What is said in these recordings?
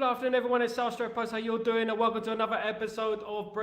afternoon, everyone. It's Sal Warner. How you doing? And welcome to another episode of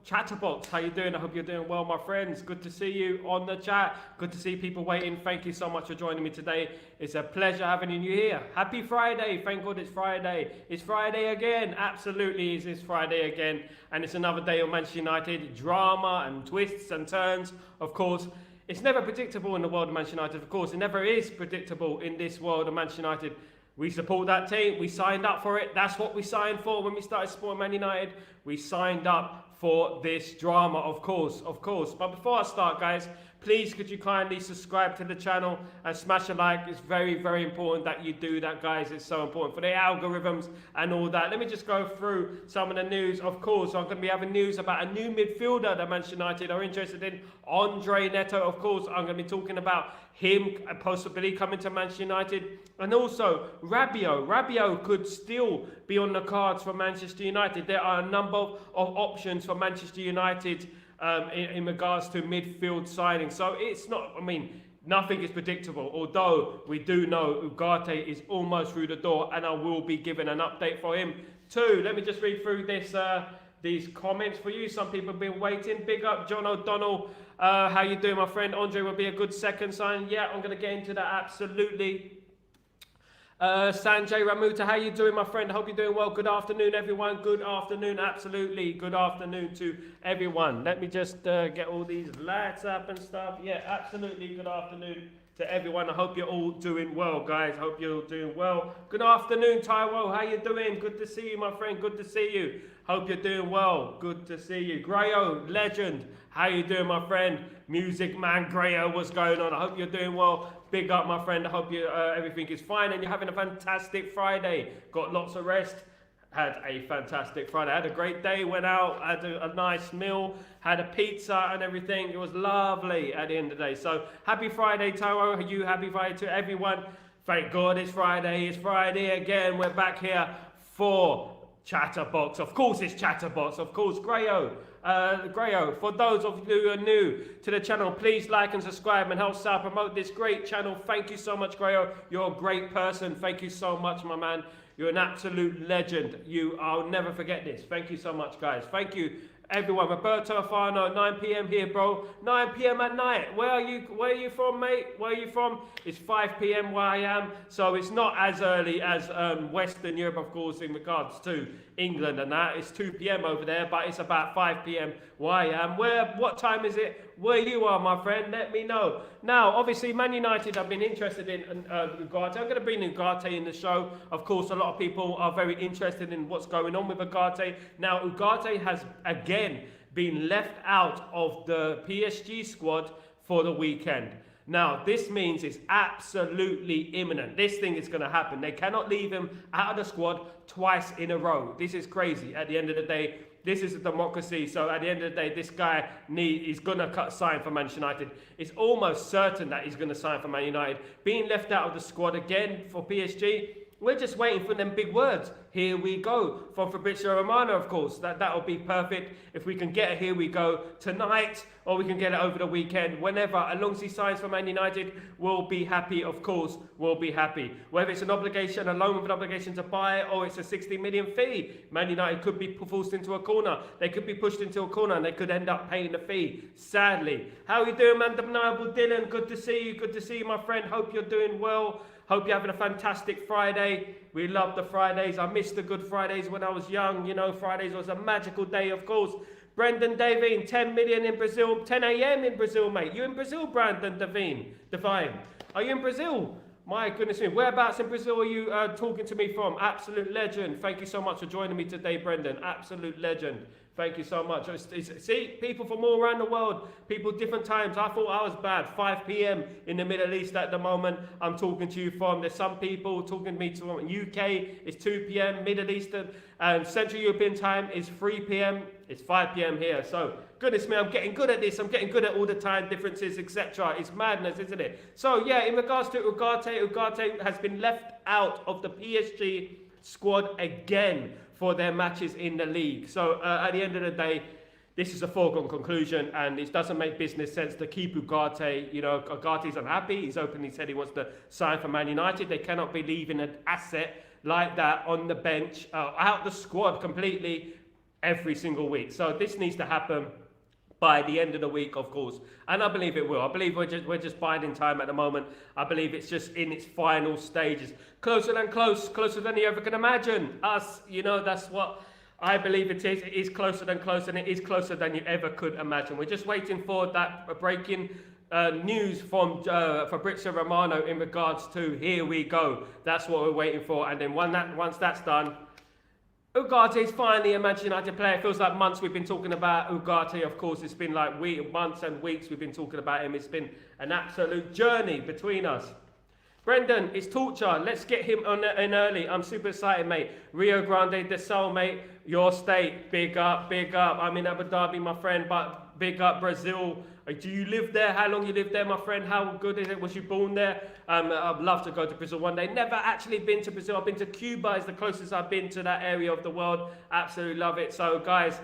Chatterbox. How you doing? I hope you're doing well, my friends. Good to see you on the chat. Good to see people waiting. Thank you so much for joining me today. It's a pleasure having you here. Happy Friday. Thank God it's Friday. It's Friday again. Absolutely, it's Friday again. And it's another day of Manchester United drama and twists and turns. Of course, it's never predictable in the world of Manchester United. Of course, it never is predictable in this world of Manchester United. We support that team. We signed up for it. That's what we signed for when we started supporting Man United. We signed up for this drama, of course. But before I start, guys, please could you kindly subscribe to the channel and smash a like. It's very, very important that you do that, guys. It's so important for the algorithms and all that. Let me just go through some of the news. Of course, I'm going to be having news about a new midfielder that Manchester United are interested in, Andre Neto. Of course, I'm going to be talking about him possibly coming to Manchester United. And also, Rabiot. Rabiot could still be on the cards for Manchester United. There are a number of options for Manchester United in regards to midfield signing. So it's not, nothing is predictable. Although we do know Ugarte is almost through the door, and I will be giving an update for him too. Let me just read through this these comments for you. Some people have been waiting. Big up John O'Donnell. How you doing, my friend? Andre will be a good second sign. Yeah, I'm going to get into that, absolutely. Sanjay Ramuta, how you doing, my friend? I hope you're doing well. Good afternoon, everyone. Good afternoon, absolutely. Good afternoon to everyone. Let me just get all these lights up and stuff. Yeah, absolutely. Good afternoon to everyone. I hope you're all doing well, guys. I hope you're all doing well. Good afternoon, Taiwo. How you doing? Good to see you, my friend. Good to see you. Hope you're doing well. Good to see you. Grayo, legend. How you doing, my friend? Music man Grayo, what's going on? I hope you're doing well. Big up, my friend. I hope you everything is fine and you're having a fantastic Friday. Got lots of rest. Had a fantastic Friday. Had a great day. Went out. Had a nice meal. Had a pizza and everything. It was lovely at the end of the day. So happy Friday, Taro. Are you happy Friday to everyone? Thank God it's Friday. It's Friday again. We're back here for Chatterbox. Of course it's Chatterbox. Of course, Grayo. Grayo, for those of you who are new to the channel, please like and subscribe and help Sal promote this great channel. Thank you so much, Grayo. You're a great person. Thank you so much, my man. You're an absolute legend. I'll never forget this. Thank you so much, guys. Thank you, everyone. Roberto Afano, 9 p.m. here, bro. 9 p.m. at night. Where are you from, mate? Where are you from? It's 5 p.m. where I am. So it's not as early as Western Europe, of course, in regards to England and that. It's 2 p.m. over there, but it's about 5 p.m. where I am. What time is it where you are, my friend? Let me know. Now, obviously, Man United have been interested in Ugarte. I'm going to bring Ugarte in the show. Of course, a lot of people are very interested in what's going on with Ugarte. Now, Ugarte has, again, been left out of the PSG squad for the weekend. Now, this means it's absolutely imminent. This thing is going to happen. They cannot leave him out of the squad twice in a row. This is crazy. At the end of the day, this is a democracy. So at the end of the day, this guy is going to sign for Manchester United. It's almost certain that he's going to sign for Man United. Being left out of the squad again for PSG, we're just waiting for them big words. Here we go. From Fabrizio Romano, of course. That'll be perfect. If we can get a here we go tonight, or we can get it over the weekend, whenever, as long as he signs for Man United, we'll be happy, of course. We'll be happy. Whether it's an obligation, a loan with an obligation to buy, or it's a 60 million fee, Man United could be forced into a corner. They could be pushed into a corner and they could end up paying the fee, sadly. How are you doing, man? Undeniable Dylan, good to see you. Good to see you, my friend. Hope you're doing well. Hope you're having a fantastic Friday. We love the Fridays. I missed the Good Fridays when I was young. You know, Fridays was a magical day, of course. Brendan Devine, 10 million in Brazil. 10 a.m. in Brazil, mate. You in Brazil, Brandon Devine? Are you in Brazil? My goodness me. Whereabouts in Brazil are you talking to me from? Absolute legend. Thank you so much for joining me today, Brendan. Absolute legend. Thank you so much. See, people from all around the world, people different times. I thought I was bad. 5 p.m. in the Middle East at the moment. I'm talking to you from. There's some people talking to me from UK. It's 2 p.m. Middle Eastern. And Central European time is 3 p.m. It's 5 p.m. here. So, goodness me, I'm getting good at this. I'm getting good at all the time differences, etc. It's madness, isn't it? So, yeah, in regards to Ugarte, Ugarte has been left out of the PSG squad again for their matches in the league. So at the end of the day, this is a foregone conclusion, and it doesn't make business sense to keep Ugarte. You know, Ugarte's unhappy. He's openly said he wants to sign for Man United. They cannot be leaving an asset like that on the bench, out the squad completely every single week. So this needs to happen by the end of the week, of course, and I believe it will. I believe we're just biding time at the moment. I believe it's just in its final stages, closer than you ever can imagine. Us, that's what I believe it is. It is closer than close, and it is closer than you ever could imagine. We're just waiting for that breaking news from Fabrizio Romano in regards to here we go. That's what we're waiting for, and then once that's done, Ugarte is finally a Manchester United player. It feels like months we've been talking about Ugarte. Of course, it's been like months and weeks we've been talking about him. It's been an absolute journey between us. Brendan, it's torture. Let's get him in early. I'm super excited, mate. Rio Grande do Sul, mate. Your state, big up, big up. I'm in Abu Dhabi, my friend, but big up Brazil. Do you live there? How long you lived there, my friend? How good is it? Was you born there? I'd love to go to Brazil one day. Never actually been to Brazil. I've been to Cuba. It's the closest I've been to that area of the world. Absolutely love it. So, guys,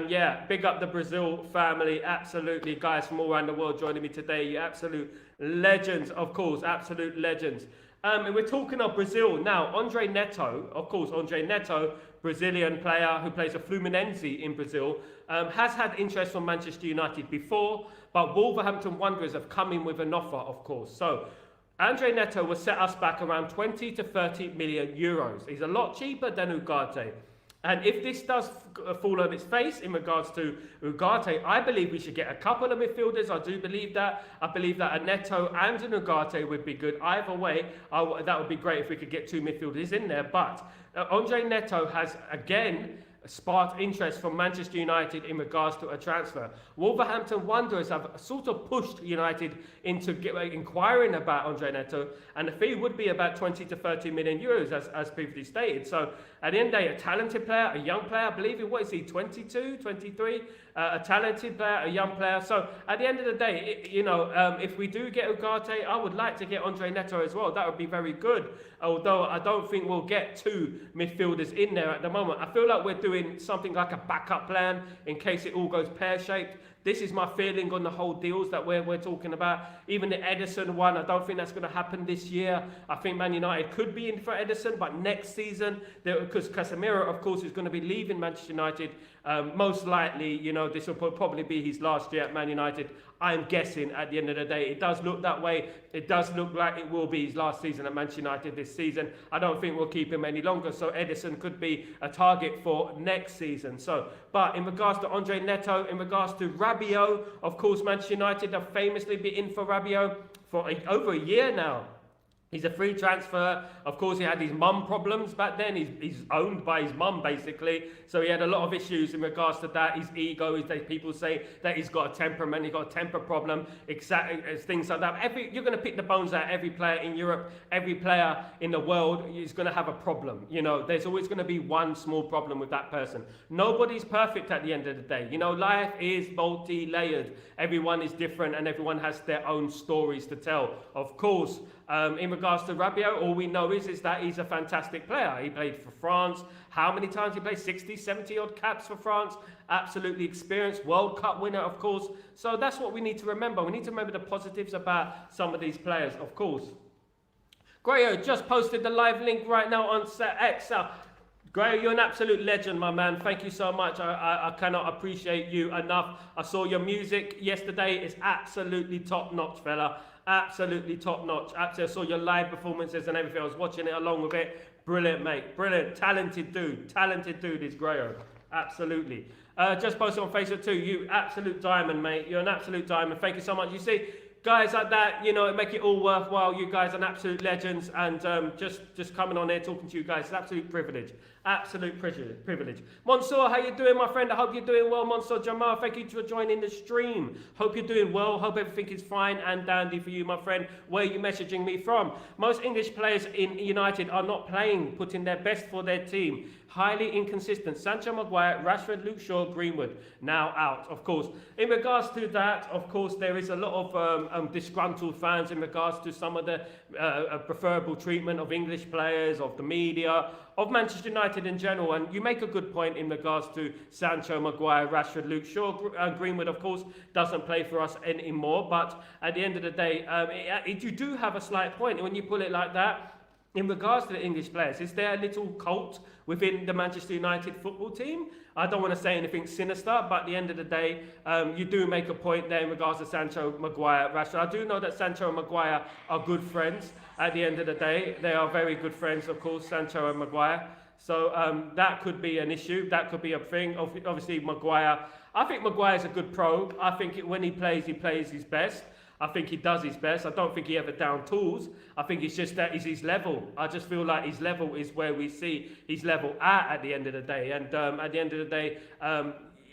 yeah, big up the Brazil family. Absolutely, guys from all around the world joining me today. You absolute legends, of course. Absolute legends. And we're talking of Brazil now. Andre Neto, of course, Brazilian player who plays for Fluminense in Brazil, has had interest from Manchester United before, but Wolverhampton Wanderers have come in with an offer, of course. So Andre Neto will set us back around 20 to 30 million euros. He's a lot cheaper than Ugarte. And if this does fall on its face in regards to Ugarte, I believe we should get a couple of midfielders. I do believe that. I believe that a Neto and an Ugarte would be good. Either way, that would be great if we could get two midfielders in there. But Andre Neto has, again, sparked interest from Manchester United in regards to a transfer. Wolverhampton Wanderers have sort of pushed United into inquiring about Andre Neto, and the fee would be about 20 to 30 million euros, as previously stated. So at the end of the day, a talented player, a young player, I believe, what is he, 22, 23? A talented player, a young player. So at the end of the day, if we do get Ugarte, I would like to get Andre Neto as well. That would be very good. Although I don't think we'll get two midfielders in there at the moment. I feel like we're doing something like a backup plan in case it all goes pear-shaped. This is my feeling on the whole deals that we're talking about. Even the Ederson one, I don't think that's going to happen this year. I think Man United could be in for Ederson, but next season, because Casemiro, of course, is going to be leaving Manchester United. Most likely, this will probably be his last year at Man United. I'm guessing at the end of the day, it does look that way. It does look like it will be his last season at Manchester United this season. I don't think we'll keep him any longer. So Ederson could be a target for next season. But in regards to Andre Neto, in regards to Rabiot, of course, Manchester United have famously been in for Rabiot for over a year now. He's a free transfer. Of course, he had his mum problems back then. He's owned by his mum, basically. So he had a lot of issues in regards to that. His ego, people say that he's got a temperament, he's got a temper problem, exactly, things like that. You're going to pick the bones out. Every player in Europe, every player in the world is going to have a problem. There's always going to be one small problem with that person. Nobody's perfect at the end of the day. Life is multi-layered. Everyone is different and everyone has their own stories to tell. Of course, in regards to Rabiot, all we know is that he's a fantastic player. He played for France. How many times he played? 60, 70 odd caps for France. Absolutely experienced. World Cup winner, of course. So that's what we need to remember. We need to remember the positives about some of these players, of course. Grayo just posted the live link right now on X. Grayo, you're an absolute legend, my man. Thank you so much. I cannot appreciate you enough. I saw your music yesterday. It's absolutely top-notch, fella. Absolutely top-notch. Absolutely, I saw your live performances and everything. I was watching it along with it. Brilliant, mate. Brilliant. Talented dude. Talented dude is Grayo. Absolutely. Just posted on Facebook too. You absolute diamond, mate. You're an absolute diamond. Thank you so much. You see, guys like that, make it all worthwhile. You guys are absolute legends, and just coming on here talking to you guys is an absolute privilege. Absolute privilege. Mansour, how you doing, my friend? I hope you're doing well. Mansour Jamal, thank you for joining the stream. Hope you're doing well. Hope everything is fine and dandy for you, my friend. Where are you messaging me from? Most English players in United are not playing, putting their best for their team. Highly inconsistent. Sancho, Maguire, Rashford, Luke Shaw, Greenwood, now out, of course. In regards to that, of course, there is a lot of disgruntled fans in regards to some of the preferable treatment of English players, of the media, of Manchester United in general. And you make a good point in regards to Sancho, Maguire, Rashford, Luke Shaw. Greenwood, of course, doesn't play for us anymore. But at the end of the day, you do have a slight point when you put it like that. in regards to the English players, is there a little cult within the Manchester United football team? I don't want to say anything sinister, but at the end of the day, you do make a point there in regards to Sancho, Maguire, Rashford. I do know that Sancho and Maguire are good friends at the end of the day. They are very good friends, of course, Sancho and Maguire. So that could be an issue. That could be a thing. Obviously, Maguire, I think Maguire's a good pro. I think when he plays his best. I think he does his best. I don't think he ever down tools. I think it's just that is his level. I just feel like his level is where we see his level at the end of the day. And at the end of the day,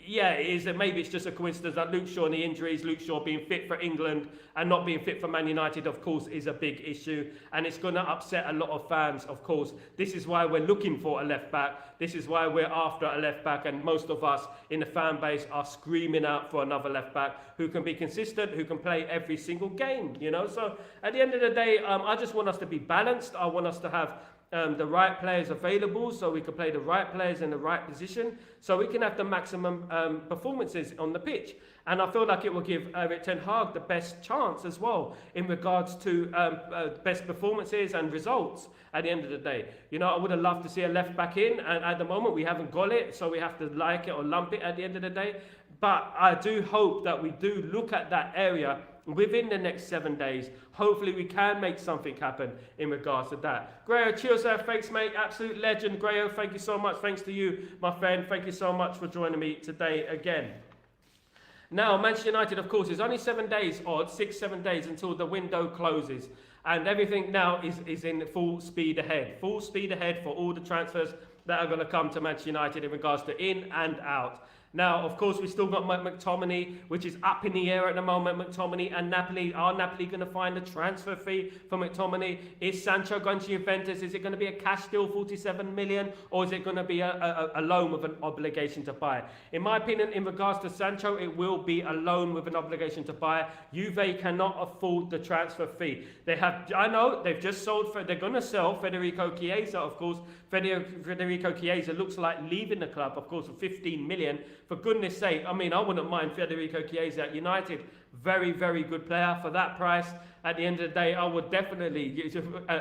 yeah, it is. Maybe it's just a coincidence that Luke Shaw and the injuries, Luke Shaw being fit for England and not being fit for Man United, of course, is a big issue. And it's going to upset a lot of fans, of course. This is why we're looking for a left back. This is why we're after a left back. And most of us in the fan base are screaming out for another left back who can be consistent, who can play every single game, you know. So at the end of the day, I just want us to be balanced. I want us to have the right players available so we can play the right players in the right position so we can have the maximum performances on the pitch. And I feel like it will give Erik Ten Hag the best chance as well in regards to best performances and results at the end of the day. You know, I would have loved to see a left back in, and at the moment we haven't got it, so we have to like it or lump it at the end of the day. But I do hope that we do look at that area within the next 7 days. Hopefully we can make something happen in regards to that. Grayo, cheers there. Thanks, mate. Absolute legend. Grayo, thank you so much. Thanks to you, my friend. Thank you so much for joining me today again. Now, Manchester United, of course, is only 7 days odd, 6-7 days until the window closes. And everything now is in full speed ahead. Full speed ahead for all the transfers that are going to come to Manchester United in regards to in and out. Now, of course, we've still got McTominay, which is up in the air at the moment. McTominay and Napoli. Are Napoli going to find a transfer fee for McTominay? Is Sancho going to Juventus? Is it going to be a cash deal, 47 million? Or is it going to be a loan with an obligation to buy? In my opinion, in regards to Sancho, it will be a loan with an obligation to buy. Juve cannot afford the transfer fee. I know, they've just sold, they're going to sell Federico Chiesa, of course. Federico Chiesa looks like leaving the club, of course, for 15 million. For goodness sake, I mean, I wouldn't mind Federico Chiesa at United. Very, very good player for that price. At the end of the day, I would definitely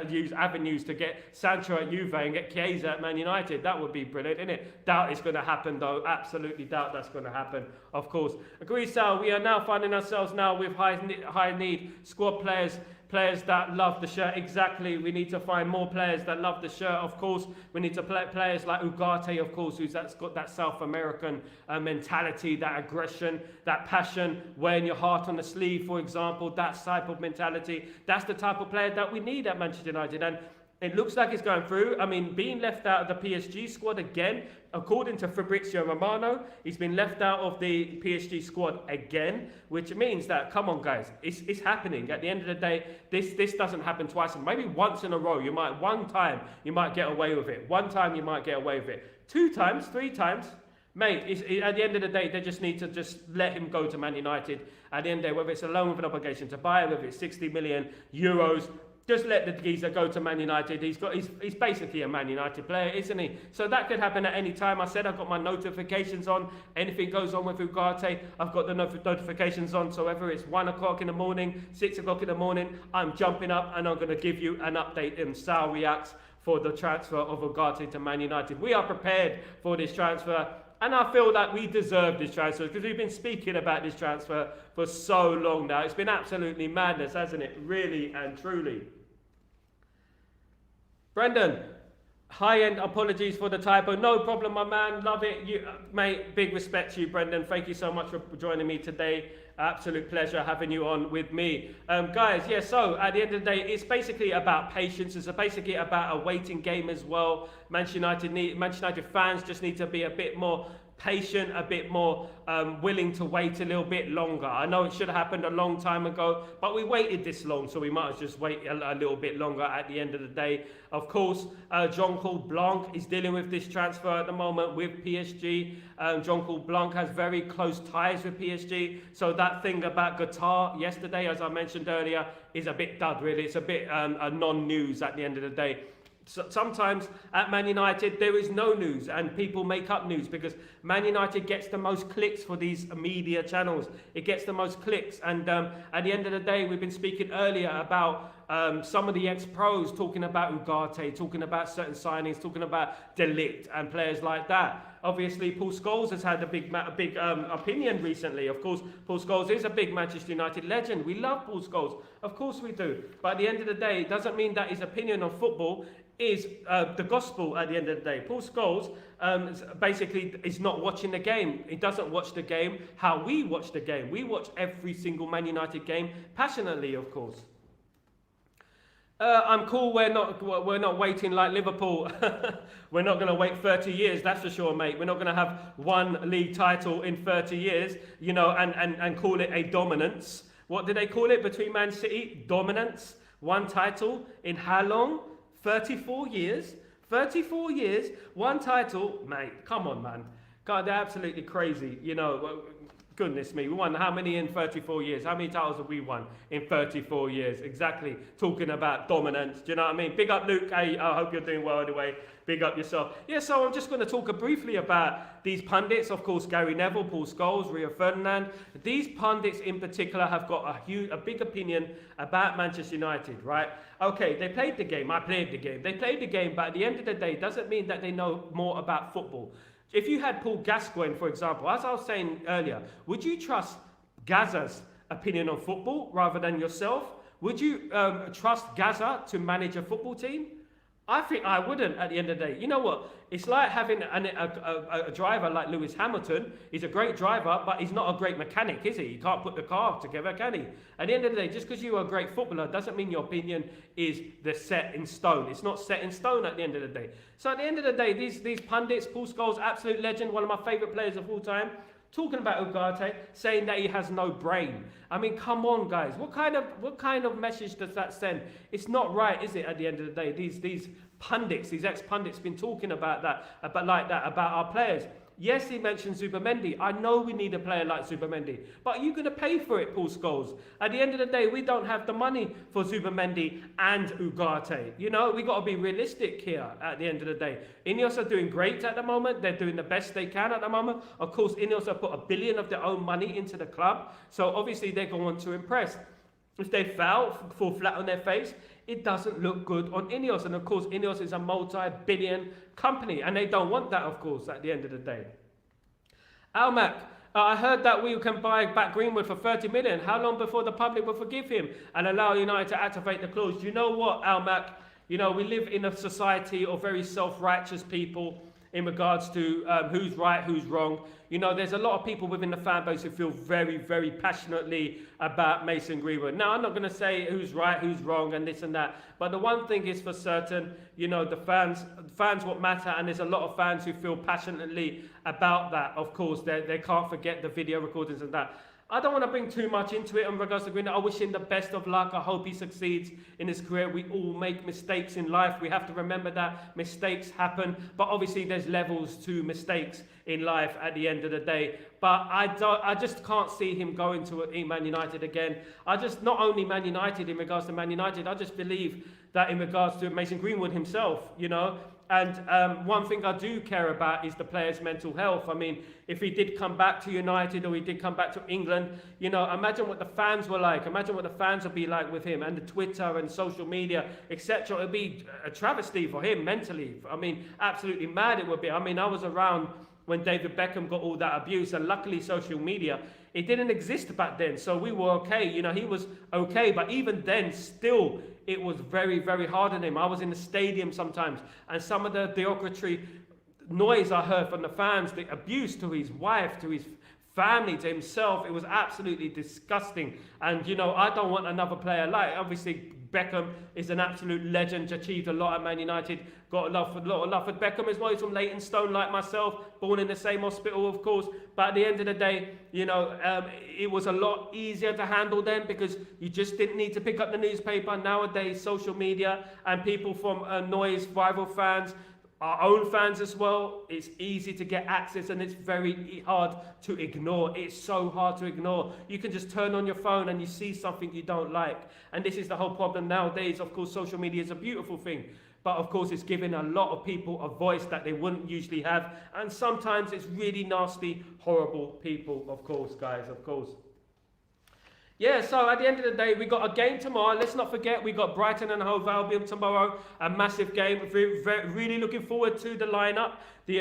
use avenues to get Sancho at Juve and get Chiesa at Man United. That would be brilliant, isn't it? Doubt it's going to happen, though. Absolutely doubt that's going to happen, of course. Agree, Sal. We are now finding ourselves now with high need squad players that love the shirt. Exactly. We need to find more players that love the shirt, of course. We need to play players like Ugarte, of course, that's got that South American mentality, that aggression, that passion, wearing your heart on the sleeve, for example, that type of mentality. That's the type of player that we need at Manchester United. And it looks like it's going through. I mean, being left out of the PSG squad again, according to Fabrizio Romano, he's been left out of the PSG squad again, which means that, come on, guys, it's happening. At the end of the day, this doesn't happen twice. Maybe once in a row, one time you might get away with it. One time you might get away with it. 2 times, 3 times, mate, at the end of the day, they just need to just let him go to Man United. At the end of the day, whether it's a loan with an obligation to buy, whether it's 60 million euros, just let the geezer go to Man United. He's basically a Man United player, isn't he? So that could happen at any time. I said I've got my notifications on. Anything goes on with Ugarte, I've got the notifications on. So whether it's 1 o'clock in the morning, 6 o'clock in the morning, I'm jumping up and I'm going to give you an update in Sal Reacts for the transfer of Ugarte to Man United. We are prepared for this transfer. And I feel like we deserve this transfer because we've been speaking about this transfer for so long now. It's been absolutely madness, hasn't it? Really and truly. Brendan, high-end apologies for the typo. No problem, my man. Love it. Mate, big respect to you, Brendan. Thank you so much for joining me today. Absolute pleasure having you on with me. Guys, yeah, so at the end of the day, it's basically about patience. It's basically about a waiting game as well. Manchester United fans just need to be a bit more patient, a bit more willing to wait a little bit longer. I know it should have happened a long time ago, but we waited this long, so we might as well just wait a little bit longer at the end of the day. Of course, Jean-Claude Blanc is dealing with this transfer at the moment with PSG. Jean-Claude Blanc has very close ties with PSG, so that thing about Qatar yesterday, as I mentioned earlier, is a bit dud, really. It's a bit a non-news at the end of the day. sometimes at Man United there is no news and people make up news because Man United gets the most clicks for these media channels. It gets the most clicks, and at the end of the day, we've been speaking earlier about some of the ex-pros talking about Ugarte, talking about certain signings, talking about De Ligt and players like that. Obviously, Paul Scholes has had a big opinion recently. Of course, Paul Scholes is a big Manchester United legend. We love Paul Scholes. Of course we do. But at the end of the day, it doesn't mean that his opinion on football is the gospel at the end of the day. Paul Scholes basically is not watching the game. He doesn't watch the game how we watch the game. We watch every single Man United game passionately, of course. I'm cool. We're not waiting like Liverpool. We're not going to wait 30 years, that's for sure, mate. We're not going to have one league title in 30 years, you know, and call it a dominance. What did they call it between Man City? Dominance. One title in how long? 34 years. 34 years. One title, mate. Come on, man. God, they're absolutely crazy. You know. Goodness me, we won how many in 34 years? How many titles have we won in 34 years? Exactly, talking about dominance, do you know what I mean? Big up Luke, hey, I hope you're doing well anyway. Big up yourself. Yeah, so I'm just going to talk briefly about these pundits. Of course, Gary Neville, Paul Scholes, Rio Ferdinand. These pundits in particular have got a big opinion about Manchester United, right? Okay, they played the game, I played the game. They played the game, but at the end of the day, it doesn't mean that they know more about football. If you had Paul Gascoigne, for example, as I was saying earlier, would you trust Gaza's opinion on football rather than yourself? Would you trust Gaza to manage a football team? I think I wouldn't at the end of the day. You know what? It's like having a driver like Lewis Hamilton. He's a great driver, but he's not a great mechanic, is he? He can't put the car together, can he? At the end of the day, just because you're a great footballer doesn't mean your opinion is set in stone. It's not set in stone at the end of the day. So at the end of the day, these pundits, Paul Scholes, absolute legend, one of my favourite players of all time, talking about Ugarte, saying that he has no brain. I mean, come on, guys. What kind of message does that send? It's not right, is it? At the end of the day, these pundits, these ex-pundits, been talking about that, about our players. Yes, he mentioned Zubimendi. I know we need a player like Zubimendi, but are you going to pay for it, Paul Scholes? At the end of the day, we don't have the money for Zubimendi and Ugarte. You know, we got to be realistic here at the end of the day. Ineos are doing great at the moment. They're doing the best they can at the moment. Of course, Ineos have put $1 billion of their own money into the club, so obviously they're going to want to impress. If they fall flat on their face, it doesn't look good on Ineos. And of course, Ineos is a multi-billion company, and they don't want that, of course, at the end of the day. Almac, I heard that we can buy back Greenwood for 30 million. How long before the public will forgive him and allow United to activate the clause? You know what, Almac? You know, we live in a society of very self-righteous people in regards to who's right, who's wrong. You know, there's a lot of people within the fan base who feel very, very passionately about Mason Greenwood. Now, I'm not going to say who's right, who's wrong, and this and that. But the one thing is for certain, you know, the fans what matter, and there's a lot of fans who feel passionately about that. Of course, they can't forget the video recordings and that. I don't want to bring too much into it in regards to Greenwood. I wish him the best of luck. I hope he succeeds in his career. We all make mistakes in life. We have to remember that mistakes happen. But obviously there's levels to mistakes in life at the end of the day. But I just can't see him going to Man United again. Not only Man United in regards to Man United, I just believe that in regards to Mason Greenwood himself, you know. And one thing I do care about is the player's mental health. I mean, if he did come back to United or he did come back to England, you know, imagine what the fans were like. Imagine what the fans would be like with him, and the Twitter and social media, etc. It would be a travesty for him mentally. I mean, absolutely mad it would be. I mean, I was around when David Beckham got all that abuse, and luckily social media, it didn't exist back then, so we were okay. You know, he was okay, but even then, still, it was very, very hard on him. I was in the stadium sometimes, and some of the derogatory noise I heard from the fans, the abuse to his wife, to his family, to himself, it was absolutely disgusting. And, you know, I don't want another player like, obviously, Beckham is an absolute legend, achieved a lot at Man United, got a lot of love for Beckham as well. He's from Leytonstone like myself, born in the same hospital, of course. But at the end of the day, you know, it was a lot easier to handle then because you just didn't need to pick up the newspaper. Nowadays, social media and people from noise, rival fans, our own fans as well, it's easy to get access and it's very hard to ignore. It's so hard to ignore. You can just turn on your phone and you see something you don't like. And this is the whole problem nowadays. Of course, social media is a beautiful thing. But of course, it's giving a lot of people a voice that they wouldn't usually have. And sometimes it's really nasty, horrible people, of course, guys, of course. Yeah, so at the end of the day, we got a game tomorrow. Let's not forget, we got Brighton and Hove Albion tomorrow. A massive game. Really looking forward to the lineup. The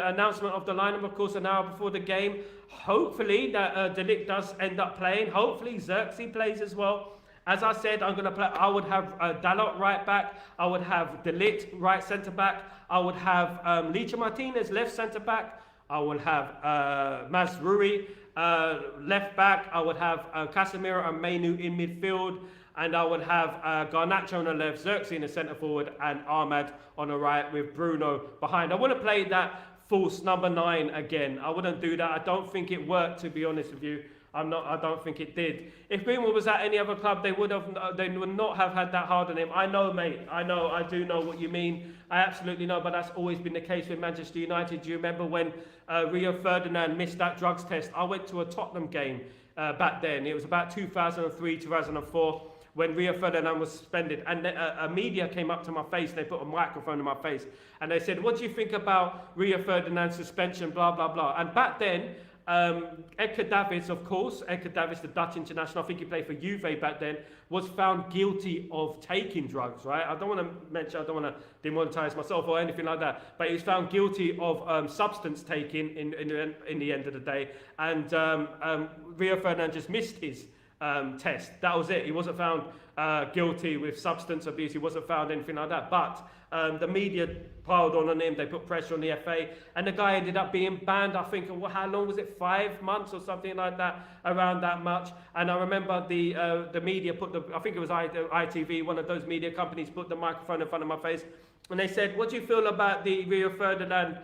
announcement of the lineup, of course, an hour before the game. Hopefully, that De Ligt does end up playing. Hopefully, Xerxes plays as well. As I said, I'm going to play. I would have Dalot right back. I would have De Ligt right centre back. I would have Licha Martinez left centre back. I would have Mazrui left back. I would have Casemiro and Mainu in midfield. And I would have Garnacho on the left, Xerxes in the centre forward, and Ahmad on the right with Bruno behind. I wouldn't play that false number 9 again. I wouldn't do that. I don't think it worked, to be honest with you. I don't think it did. If Greenwood was at any other club, they would not have had that hard on him. I know, mate. I do know what you mean. I absolutely know, but that's always been the case with Manchester United. Do you remember when Rio Ferdinand missed that drugs test? I went to a Tottenham game back then. It was about 2003, 2004. When Rio Ferdinand was suspended, and a media came up to my face, they put a microphone in my face, and they said, what do you think about Rio Ferdinand's suspension, blah, blah, blah. And back then, Edgar Davids, of course, Edgar Davids, the Dutch international, I think he played for Juve back then, was found guilty of taking drugs, right? I don't want to demonetize myself or anything like that, but he was found guilty of substance taking in the end of the day, and Rio Ferdinand just missed his test. That was it. He wasn't found guilty with substance abuse. He wasn't found anything like that. But the media piled on him. They put pressure on the FA, and the guy ended up being banned. I think, how long was it? 5 months or something like that, around that much. And I remember the media I think it was ITV, one of those media companies, put the microphone in front of my face, and they said, "What do you feel about the Rio Ferdinand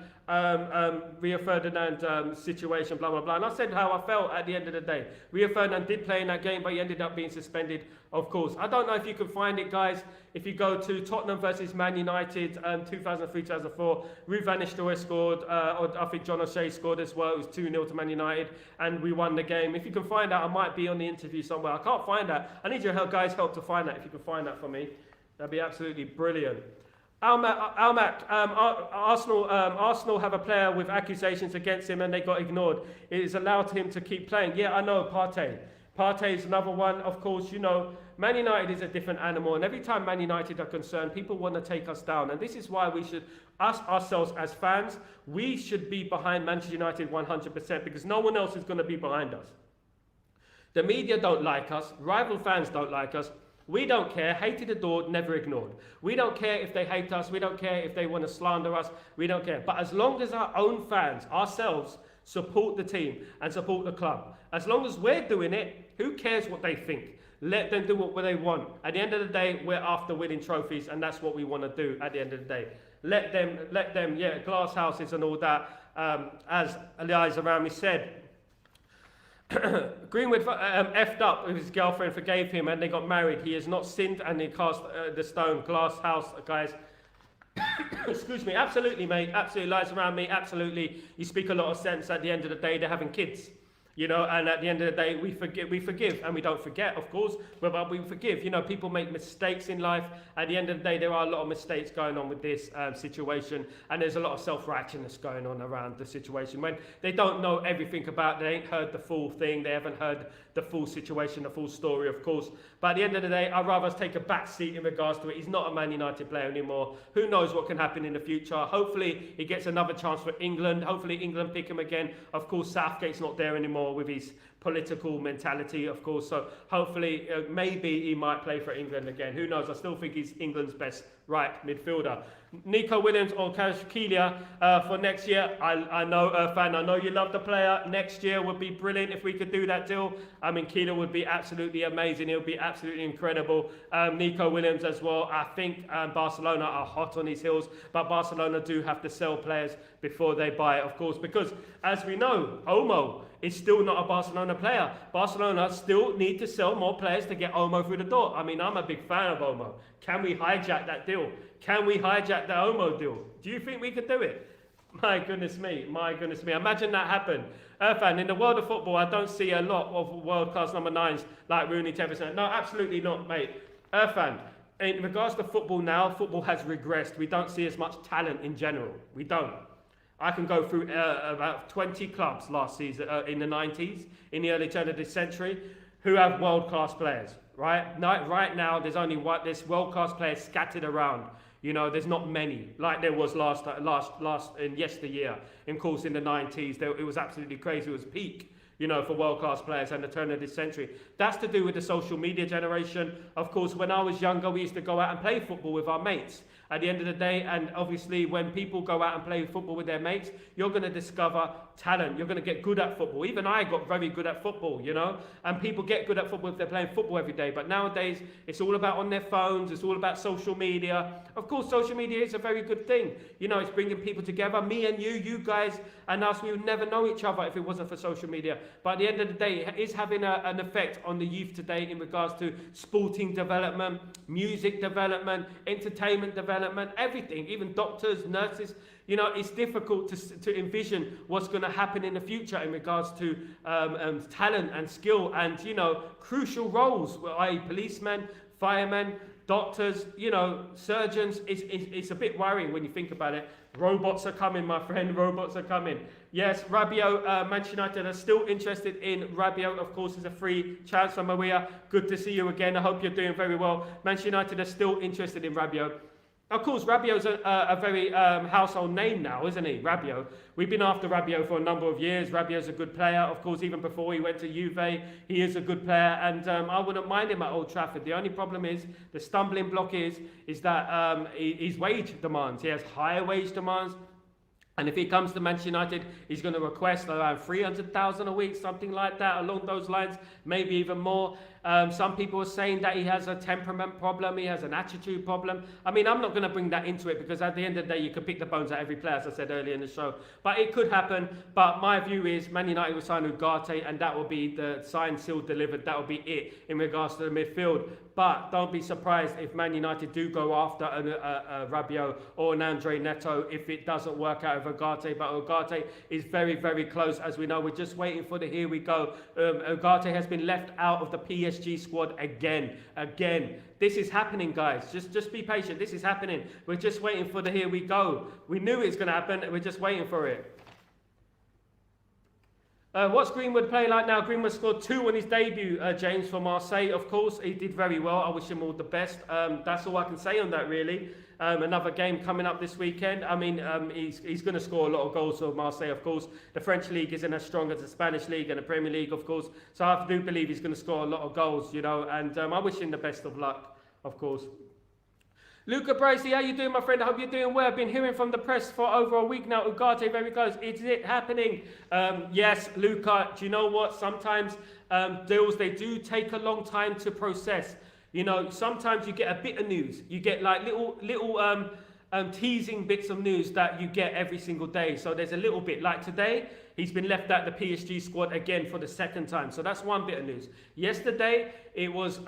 situation, blah, blah, blah." And I said how I felt at the end of the day. Rio Ferdinand did play in that game, but he ended up being suspended, of course. I don't know if you can find it, guys. If you go to Tottenham versus Man United, 2003-2004, Ruud van Nistelrooy scored, or I think John O'Shea scored as well. It was 2-0 to Man United, and we won the game. If you can find that, I might be on the interview somewhere. I can't find that. I need your help, guys, help to find that. If you can find that for me, that'd be absolutely brilliant. Arsenal have a player with accusations against him and they got ignored. It is allowed him to keep playing. Yeah, I know, Partey. Partey is another one, of course. You know, Man United is a different animal, and every time Man United are concerned, people want to take us down. And this is why we should, ourselves as fans, we should be behind Manchester United 100%, because no one else is going to be behind us. The media don't like us. Rival fans don't like us. We don't care. Hated, adored, never ignored. We don't care if they hate us. We don't care if they want to slander us. We don't care. But as long as our own fans, ourselves, support the team and support the club, as long as we're doing it, who cares what they think? Let them do what they want. At the end of the day, we're after winning trophies, and that's what we want to do at the end of the day. Let them, yeah, glass houses and all that. As Elias around me said, Greenwood effed up with his girlfriend, forgave him, and they got married. He has not sinned, and he cast the stone. Glass house, guys. Excuse me. Absolutely, mate. Absolutely, lights around me. Absolutely. You speak a lot of sense. At the end of the day, they're having kids. You know, and at the end of the day, we forgive, and we don't forget, of course, but we forgive. You know, people make mistakes in life. At the end of the day, there are a lot of mistakes going on with this situation, and there's a lot of self-righteousness going on around the situation. When they don't know everything about, they ain't heard the full thing, they haven't heard the full situation, the full story, of course. But at the end of the day, I'd rather take a back seat in regards to it. He's not a Man United player anymore. Who knows what can happen in the future? Hopefully, he gets another chance for England. Hopefully, England pick him again. Of course, Southgate's not there anymore with his political mentality, of course. So hopefully, maybe he might play for England again. Who knows? I still think he's England's best right midfielder. Nico Williams or Kashkilia for next year. I know, fan, I know you love the player. Next year would be brilliant if we could do that deal. I mean, Keeler would be absolutely amazing. It would be absolutely incredible. Nico Williams as well. I think Barcelona are hot on his heels, but Barcelona do have to sell players before they buy it, of course, because as we know, Olmo is still not a Barcelona player. Barcelona still need to sell more players to get Olmo through the door. I mean, I'm a big fan of Olmo. Can we hijack that deal? Can we hijack the Olmo deal? Do you think we could do it? My goodness me. Imagine that happen. Irfan, in the world of football, I don't see a lot of world-class number 9s like Rooney, Tevez. No, absolutely not, mate. Irfan, in regards to football now, football has regressed. We don't see as much talent in general. We don't. I can go through about 20 clubs last season in the 90s, in the early turn of this century, who have world-class players. Right now, there's only there's world-class players scattered around. You know, there's not many like there was last in yesteryear. Of course, in the 90s, it was absolutely crazy. It was peak, you know, for world-class players and the turn of this century. That's to do with the social media generation. Of course, when I was younger, we used to go out and play football with our mates. At the end of the day, and obviously when people go out and play football with their mates, you're going to discover talent. You're going to get good at football. Even I got very good at football, you know, and people get good at football if they're playing football every day. But nowadays, it's all about on their phones. It's all about social media. Of course, social media is a very good thing. You know, it's bringing people together. Me and you guys and us, we would never know each other if it wasn't for social media. But at the end of the day, it is having an effect on the youth today in regards to sporting development, music development, entertainment development, everything, even doctors, nurses. You know, it's difficult to envision what's going to happen in the future in regards to talent and skill and, you know, crucial roles, i.e. policemen, firemen, doctors, you know, surgeons. It's a bit worrying when you think about it. Robots are coming, my friend. Robots are coming. Yes, Rabiot, Manchester United are still interested in Rabiot. Of course, is a free transfer. Maria, good to see you again. I hope you're doing very well. Manchester United are still interested in Rabiot. Of course, Rabiot's a very household name now, isn't he? Rabiot. We've been after Rabiot for a number of years. Rabiot's a good player. Of course, even before he went to Juve, he is a good player. And I wouldn't mind him at Old Trafford. The only problem is, the stumbling block is that his wage demands. He has higher wage demands. And if he comes to Manchester United, he's going to request around 300,000 a week, something like that, along those lines, maybe even more. Some people are saying that he has a temperament problem, he has an attitude problem. I mean, I'm not going to bring that into it because at the end of the day, you could pick the bones out every player, as I said earlier in the show. But it could happen. But my view is Man United will sign Ugarte, and that will be the signed, sealed, delivered. That will be it in regards to the midfield. But don't be surprised if Man United do go after a Rabiot or an Andre Neto if it doesn't work out with Ugarte. But Ugarte is very, very close, as we know. We're just waiting for the here we go. Ugarte has been left out of the PSG squad again. This is happening, guys. Just be patient. This is happening. We're just waiting for the here we go. We knew it was going to happen. We're just waiting for it. What's Greenwood playing like now? Greenwood scored 2 on his debut, James, for Marseille. Of course, he did very well. I wish him all the best. That's all I can say on that, really. Another game coming up this weekend. I mean, he's going to score a lot of goals for Marseille, of course. The French league isn't as strong as the Spanish league and the Premier League, of course. So I do believe he's going to score a lot of goals, you know. And I wish him the best of luck, of course. Luca Bracey, how you doing, my friend? I hope you're doing well. I've been hearing from the press for over a week now. Ugarte very close. Is it happening? Yes, Luca. Do you know what? Sometimes deals, they do take a long time to process. You know, sometimes you get a bit of news. You get like little teasing bits of news that you get every single day. So there's a little bit. Like today, he's been left at the PSG squad again for the second time. So that's one bit of news. Yesterday, it was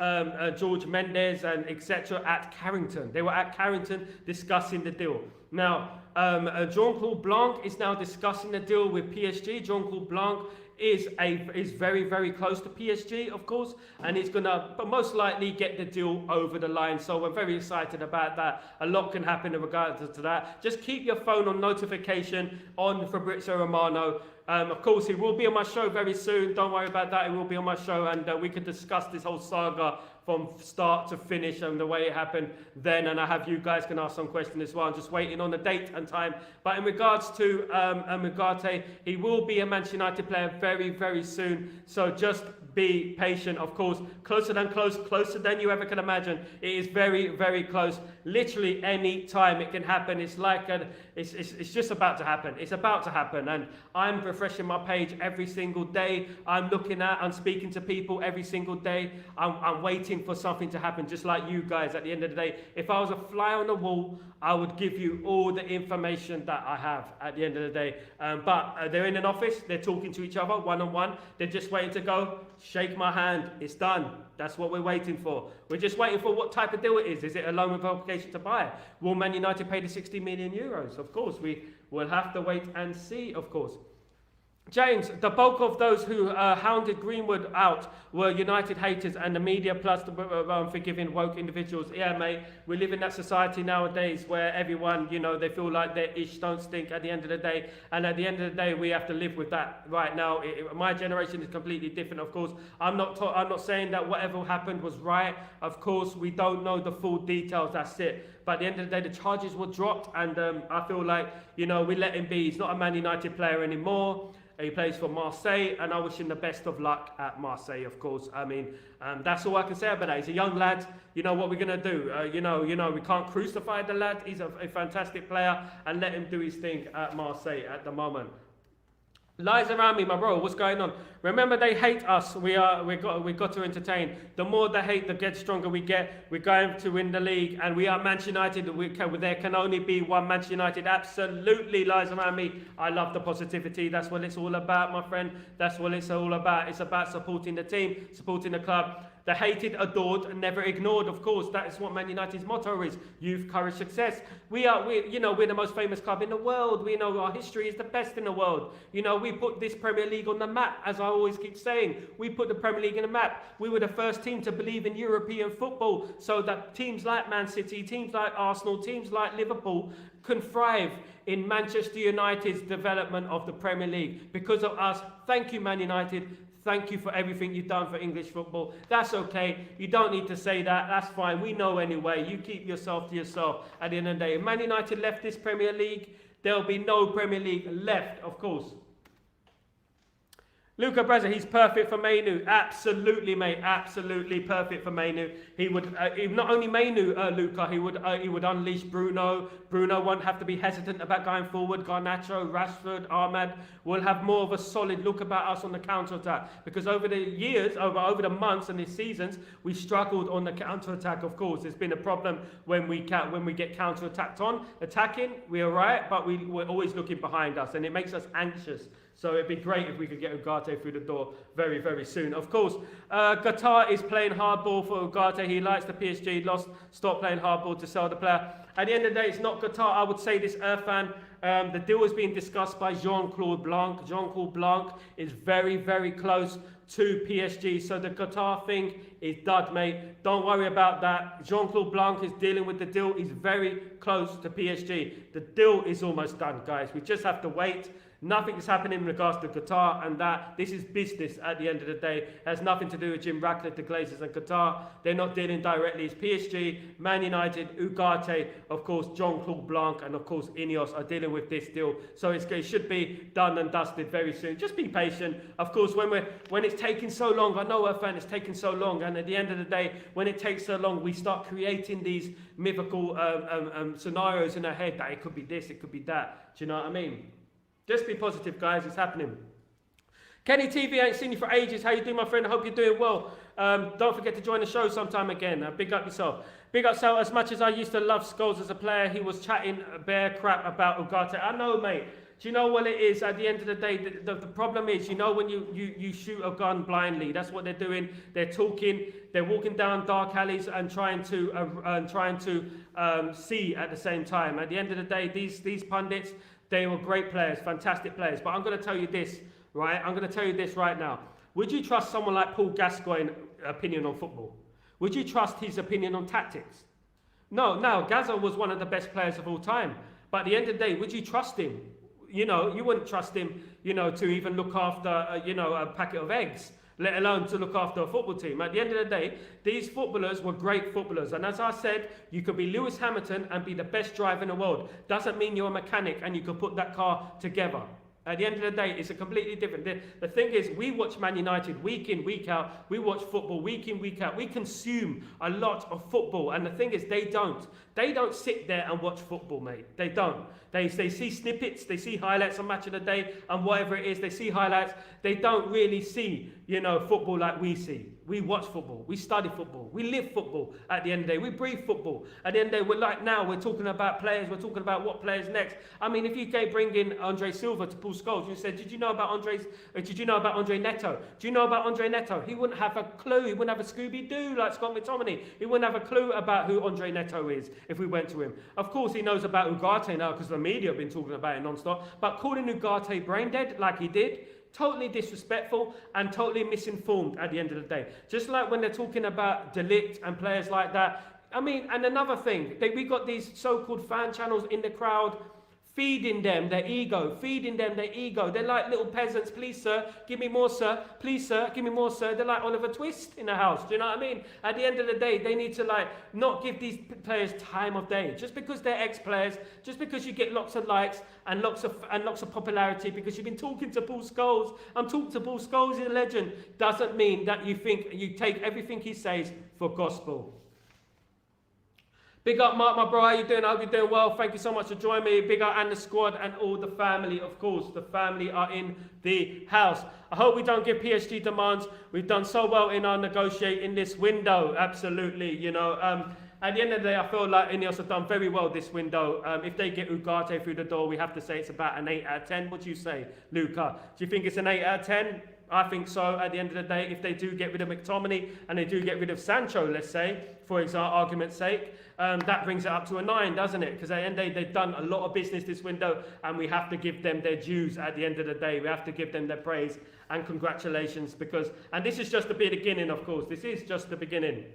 George Mendes and etc. at Carrington. They were at Carrington discussing the deal. Now, Jean-Claude Blanc is now discussing the deal with PSG. Jean-Claude Blanc is very, very close to PSG, of course, and he's going to most likely get the deal over the line. So we're very excited about that. A lot can happen in regards to that. Just keep your phone on notification on Fabrizio Romano. Of course, he will be on my show very soon. Don't worry about that. He will be on my show, and we could discuss this whole saga from start to finish and the way it happened then. And I have you guys can ask some questions as well. I'm just waiting on the date and time. But in regards to Ugarte, he will be a Manchester United player very, very soon. So just be patient. Of course, closer than you ever can imagine. It is very, very close. Literally any time it can happen. It's like it's just about to happen. It's about to happen. And I'm refreshing my page every single day. I'm speaking to people every single day. I'm waiting for something to happen, just like you guys. At the end of the day, if I was a fly on the wall, I would give you all the information that I have at the end of the day. But they're in an office, they're talking to each other one-on-one. They're just waiting to go, shake my hand, it's done. That's what we're waiting for. We're just waiting for what type of deal it is. Is it a loan with obligation to buy? Will Man United pay the 60 million euros? Of course, we will have to wait and see, of course. James, the bulk of those who hounded Greenwood out were United haters and the media plus the unforgiving woke individuals. Yeah, mate, we live in that society nowadays where everyone, you know, they feel like their ish don't stink at the end of the day. And at the end of the day, we have to live with that right now. My generation is completely different, of course. I'm not saying that whatever happened was right. Of course, we don't know the full details, that's it. But at the end of the day, the charges were dropped, and I feel like, you know, we let him be. He's not a Man United player anymore. He plays for Marseille, and I wish him the best of luck at Marseille, of course. I mean, that's all I can say about that. He's a young lad. You know what we're going to do. You know, we can't crucify the lad. He's a fantastic player, and let him do his thing at Marseille at the moment. Lies around me, my bro. What's going on? Remember, they hate us. We got to entertain. The more they hate, the stronger we get. We're going to win the league, and we are Manchester United. There can only be one Manchester United. Absolutely, lies around me. I love the positivity. That's what it's all about, my friend. That's what it's all about. It's about supporting the team, supporting the club. The hated, adored, and never ignored. Of course, that is what Man United's motto is: youth, courage, success. We're the most famous club in the world. We know our history is the best in the world. You know, we put this Premier League on the map, as I always keep saying. We put the Premier League in the map. We were the first team to believe in European football, so that teams like Man City, teams like Arsenal, teams like Liverpool can thrive in Manchester United's development of the Premier League. Because of us, thank you, Man United. Thank you for everything you've done for English football. That's okay. You don't need to say that. That's fine. We know anyway. You keep yourself to yourself. At the end of the day, if Man United left this Premier League, there'll be no Premier League left, of course. Luca Brezza, he's perfect for Mainu. Absolutely, mate. Absolutely perfect for Mainu. He would, not only Mainu, Luca, he would unleash Bruno. Bruno won't have to be hesitant about going forward. Garnacho, Rashford, Ahmad will have more of a solid look about us on the counter-attack. Because over the years, over the months and the seasons, we struggled on the counter-attack, of course. It's been a problem when we get counter-attacked on. Attacking, we're all right, but we're always looking behind us, and it makes us anxious. So it'd be great if we could get Ugarte through the door very, very soon. Of course, Qatar is playing hardball for Ugarte. He likes the PSG. Stop playing hardball to sell the player. At the end of the day, it's not Qatar. I would say this, Irfan. The deal is being discussed by Jean-Claude Blanc. Jean-Claude Blanc is very, very close to PSG. So the Qatar thing is dud, mate. Don't worry about that. Jean-Claude Blanc is dealing with the deal. He's very close to PSG. The deal is almost done, guys. We just have to wait. Nothing is happening in regards to Qatar, and that this is business at the end of the day. It has nothing to do with Jim Ratcliffe, the Glazers, and Qatar. They're not dealing directly. It's PSG, Man United, Ugarte, of course, Jean-Claude Blanc, and of course, Ineos are dealing with this deal. So it should be done and dusted very soon. Just be patient. Of course, when it's taking so long, I know, Irfan, it's taking so long, and at the end of the day, when it takes so long, we start creating these mythical scenarios in our head that it could be this, it could be that. Do you know what I mean? Just be positive, guys. It's happening. Kenny TV, ain't seen you for ages. How you doing, my friend? I hope you're doing well. Don't forget to join the show sometime again. Big up yourself. Big up Sal. As much as I used to love Scholes as a player, he was chatting bare crap about Ugarte. I know, mate. Do you know what it is? At the end of the day, the problem is, you know, when you shoot a gun blindly, that's what they're doing. They're talking. They're walking down dark alleys and trying to see at the same time. At the end of the day, these pundits, they were great players, fantastic players. But I'm going to tell you this, right? I'm going to tell you this right now. Would you trust someone like Paul Gascoigne's opinion on football? Would you trust his opinion on tactics? No. Gazza was one of the best players of all time. But at the end of the day, would you trust him? You know, you wouldn't trust him, you know, to even look after, a packet of eggs, let alone to look after a football team. At the end of the day, these footballers were great footballers. And as I said, you could be Lewis Hamilton and be the best driver in the world. Doesn't mean you're a mechanic and you could put that car together. At the end of the day, it's a completely different. The thing is, we watch Man United week in, week out. We watch football week in, week out. We consume a lot of football. And the thing is, they don't. They don't sit there and watch football, mate. They don't. They see snippets. They see highlights on Match of the Day and whatever it is. They see highlights. They don't really see, football like we see. We watch football. We study football. We live football at the end of the day. We breathe football. At the end of the day, we're talking about players. We're talking about what players next. I mean, if you bring in Andre Silva to pull Scholes, you said, did you know about Andre Neto? Do you know about Andre Neto? He wouldn't have a clue. He wouldn't have a Scooby-Doo like Scott McTominay. He wouldn't have a clue about who Andre Neto is if we went to him. Of course, he knows about Ugarte now because the media have been talking about it non-stop. But calling Ugarte brain dead like he did, Totally disrespectful and totally misinformed at the end of the day. Just like when they're talking about De Ligt and players like that. I mean, and another thing, we got these so-called fan channels in the crowd feeding them their ego, They're like little peasants. Please, sir, give me more, sir. Please, sir, give me more, sir. They're like Oliver Twist in the house. Do you know what I mean? At the end of the day, they need to like not give these players time of day. Just because they're ex-players, just because you get lots of likes and lots of popularity because you've been talking to Paul Scholes. I'm talking to Paul Scholes, he's a legend. Doesn't mean that you think you take everything he says for gospel. Big up, Mark, my bro. How you doing? I hope you're doing well. Thank you so much for joining me. Big up, and the squad and all the family, of course. The family are in the house. I hope we don't give PSG demands. We've done so well in our negotiating this window. Absolutely, you know. At the end of the day, I feel like Ineos have done very well this window. If they get Ugarte through the door, we have to say it's about an 8 out of 10. What do you say, Luca? Do you think it's an 8 out of 10? I think so. At the end of the day, if they do get rid of McTominay and they do get rid of Sancho, let's say, for example, argument's sake, that brings it up to a 9, doesn't it? Because at the end of the day, they've done a lot of business this window, and we have to give them their dues at the end of the day. We have to give them their praise and congratulations and this is just the beginning, of course. This is just the beginning.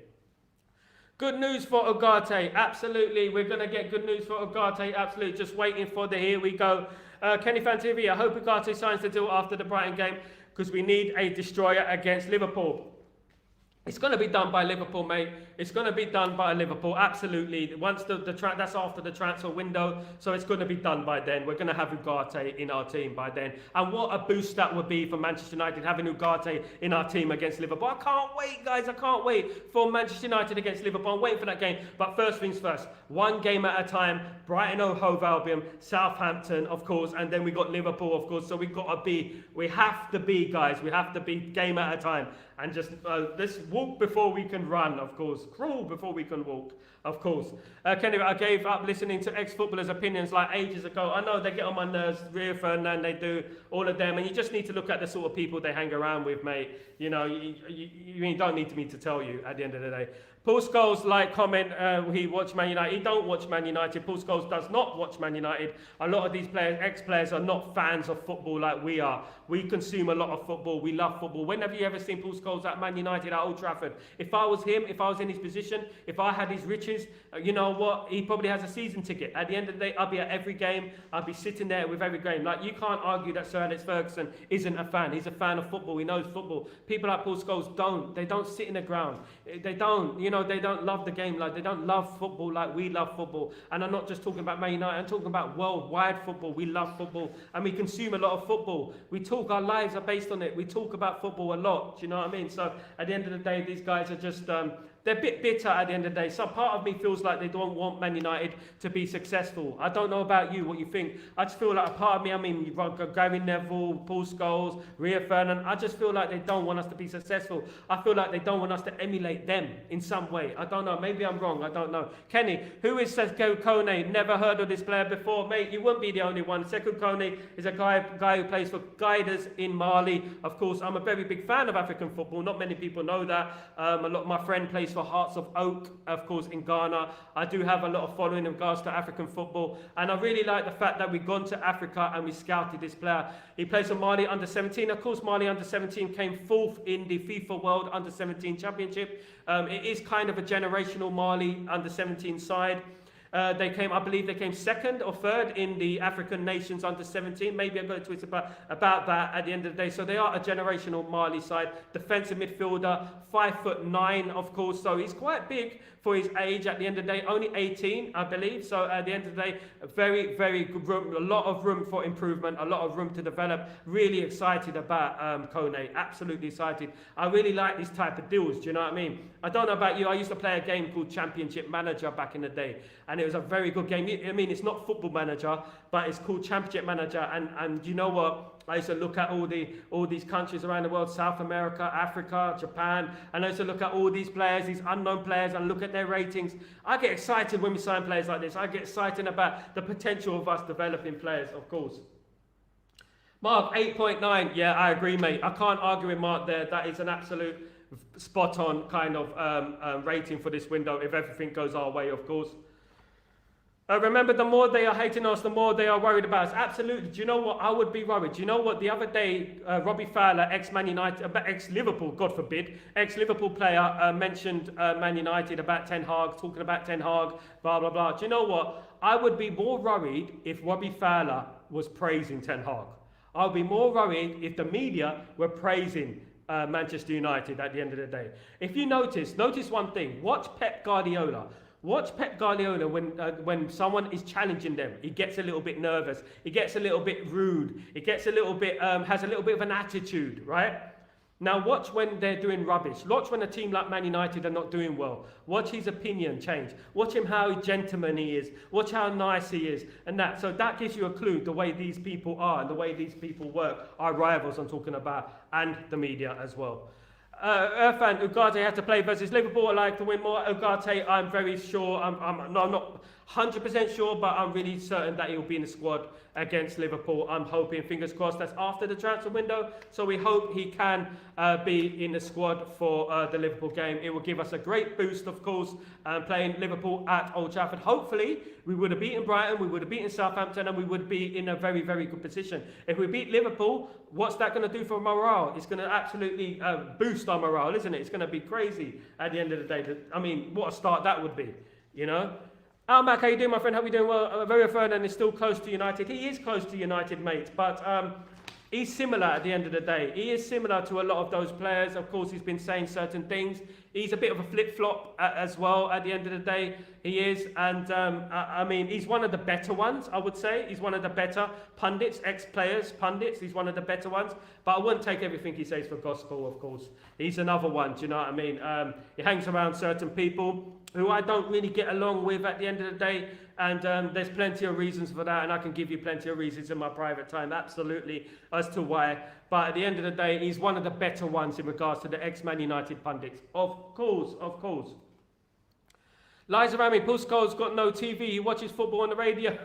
Good news for Ugarte, absolutely. We're going to get good news for Ugarte, absolutely. Just waiting for the here we go. Kenny Fan TV, I hope Ugarte signs the deal after the Brighton game because we need a destroyer against Liverpool. It's going to be done by Liverpool, mate. It's going to be done by Liverpool, absolutely. Once that's after the transfer window, so it's going to be done by then. We're going to have Ugarte in our team by then. And what a boost that would be for Manchester United, having Ugarte in our team against Liverpool. I can't wait, guys. I can't wait for Manchester United against Liverpool. I'm waiting for that game. But first things first, one game at a time. Brighton, Hove Albion, Southampton, of course, and then we got Liverpool, of course. So we have to be, guys. We have to be game at a time. And just let's walk before we can run, of course. Crawl before we can walk, of course. Kenny, I gave up listening to ex-footballers' opinions like ages ago. I know they get on my nerves, Rio Ferdinand, they do, all of them. And you just need to look at the sort of people they hang around with, mate. You know, you don't need me to tell you at the end of the day. Paul Scholes, comment, he watched Man United. He don't watch Man United. Paul Scholes does not watch Man United. A lot of these players, ex-players, are not fans of football like we are. We consume a lot of football. We love football. When have you ever seen Paul Scholes at Man United at Old Trafford? If I was him, if I was in his position, if I had his riches, you know what? He probably has a season ticket. At the end of the day, I'll be at every game. I'll be sitting there with every game. Like, you can't argue that Sir Alex Ferguson isn't a fan. He's a fan of football. He knows football. People like Paul Scholes don't. They don't sit in the ground. They don't. You know, they don't love the game. Like, they don't love football like we love football. And I'm not just talking about Man United. I'm talking about worldwide football. We love football. And we consume a lot of football. We talk, our lives are based on it. We talk about football a lot. Do you know what I mean? So at the end of the day, these guys are just... they're a bit bitter at the end of the day. Some part of me feels like they don't want Man United to be successful. I don't know about you, what you think. I just feel like a part of me, I mean, you've got Gary Neville, Paul Scholes, Rio Ferdinand. I just feel like they don't want us to be successful. I feel like they don't want us to emulate them in some way. I don't know. Maybe I'm wrong. I don't know. Kenny, who is Sekou Kone? Never heard of this player before. Mate, you wouldn't be the only one. Sekou Kone is a guy who plays for Guiders in Mali. Of course, I'm a very big fan of African football. Not many people know that. A lot of my friend plays for Hearts of Oak, of course, in Ghana. I do have a lot of following in regards to African football, and I really like the fact that we've gone to Africa and we scouted this player. He plays for Mali under-17. Of course, Mali under-17 came 4th in the FIFA World Under-17 Championship. It is kind of a generational Mali under-17 side. I believe they came 2nd or 3rd in the African Nations under-17. Maybe I'm going to tweet about that at the end of the day. So they are a generational Mali side. Defensive midfielder, 5'9", of course. So he's quite big for his age at the end of the day. Only 18, I believe. So at the end of the day, very, very good room. A lot of room for improvement. A lot of room to develop. Really excited about Kone. Absolutely excited. I really like these type of deals. Do you know what I mean? I don't know about you. I used to play a game called Championship Manager back in the day. And it was a very good game. I mean, it's not Football Manager, but it's called Championship Manager. And you know what? I used to look at all these countries around the world, South America, Africa, Japan, and I used to look at all these players, these unknown players, and look at their ratings. I get excited when we sign players like this. I get excited about the potential of us developing players, of course. Mark, 8.9. Yeah, I agree, mate. I can't argue with Mark there. That is an absolute spot-on kind of rating for this window, if everything goes our way, of course. Remember, the more they are hating us, the more they are worried about us. Absolutely. Do you know what? I would be worried. Do you know what? The other day, Robbie Fowler, ex-Man United, ex-Liverpool, God forbid, ex-Liverpool player mentioned Man United about Ten Hag, talking about Ten Hag, blah, blah, blah. Do you know what? I would be more worried if Robbie Fowler was praising Ten Hag. I would be more worried if the media were praising Manchester United at the end of the day. If you notice one thing. Watch Pep Guardiola. Watch Pep Guardiola when someone is challenging them. He gets a little bit nervous. He gets a little bit rude. He gets a little bit, has a little bit of an attitude, right? Now watch when they're doing rubbish. Watch when a team like Man United are not doing well. Watch his opinion change. Watch him how gentleman he is. Watch how nice he is and that. So that gives you a clue the way these people are and the way these people work. Our rivals I'm talking about and the media as well. Irfan, Ugarte had to play versus Liverpool. I'd like to win more. Ugarte, I'm very sure. I'm not 100% sure, but I'm really certain that he'll be in the squad against Liverpool. I'm hoping, fingers crossed, that's after the transfer window. So we hope he can be in the squad for the Liverpool game. It will give us a great boost, of course, playing Liverpool at Old Trafford. Hopefully, we would have beaten Brighton, we would have beaten Southampton, and we would be in a very, very good position. If we beat Liverpool, what's that going to do for morale? It's going to absolutely boost our morale, isn't it? It's going to be crazy at the end of the day. I mean, what a start that would be, you know? Al Mac, how you doing, my friend? Hope you're doing well. Very Ferdinand is still close to United. He is close to United, mate, but he's similar at the end of the day. He is similar to a lot of those players. Of course, he's been saying certain things. He's a bit of a flip-flop as well at the end of the day. He is, and I mean, he's one of the better ones, I would say. He's one of the better pundits, ex-players, pundits. He's one of the better ones, but I wouldn't take everything he says for gospel, of course. He's another one, do you know what I mean? He hangs around certain people who I don't really get along with at the end of the day, and there's plenty of reasons for that, and I can give you plenty of reasons in my private time, absolutely, as to why. But at the end of the day, he's one of the better ones in regards to the ex-Man United pundits. Of course, of course. Lies around me, Paul Scholes got no TV, he watches football on the radio.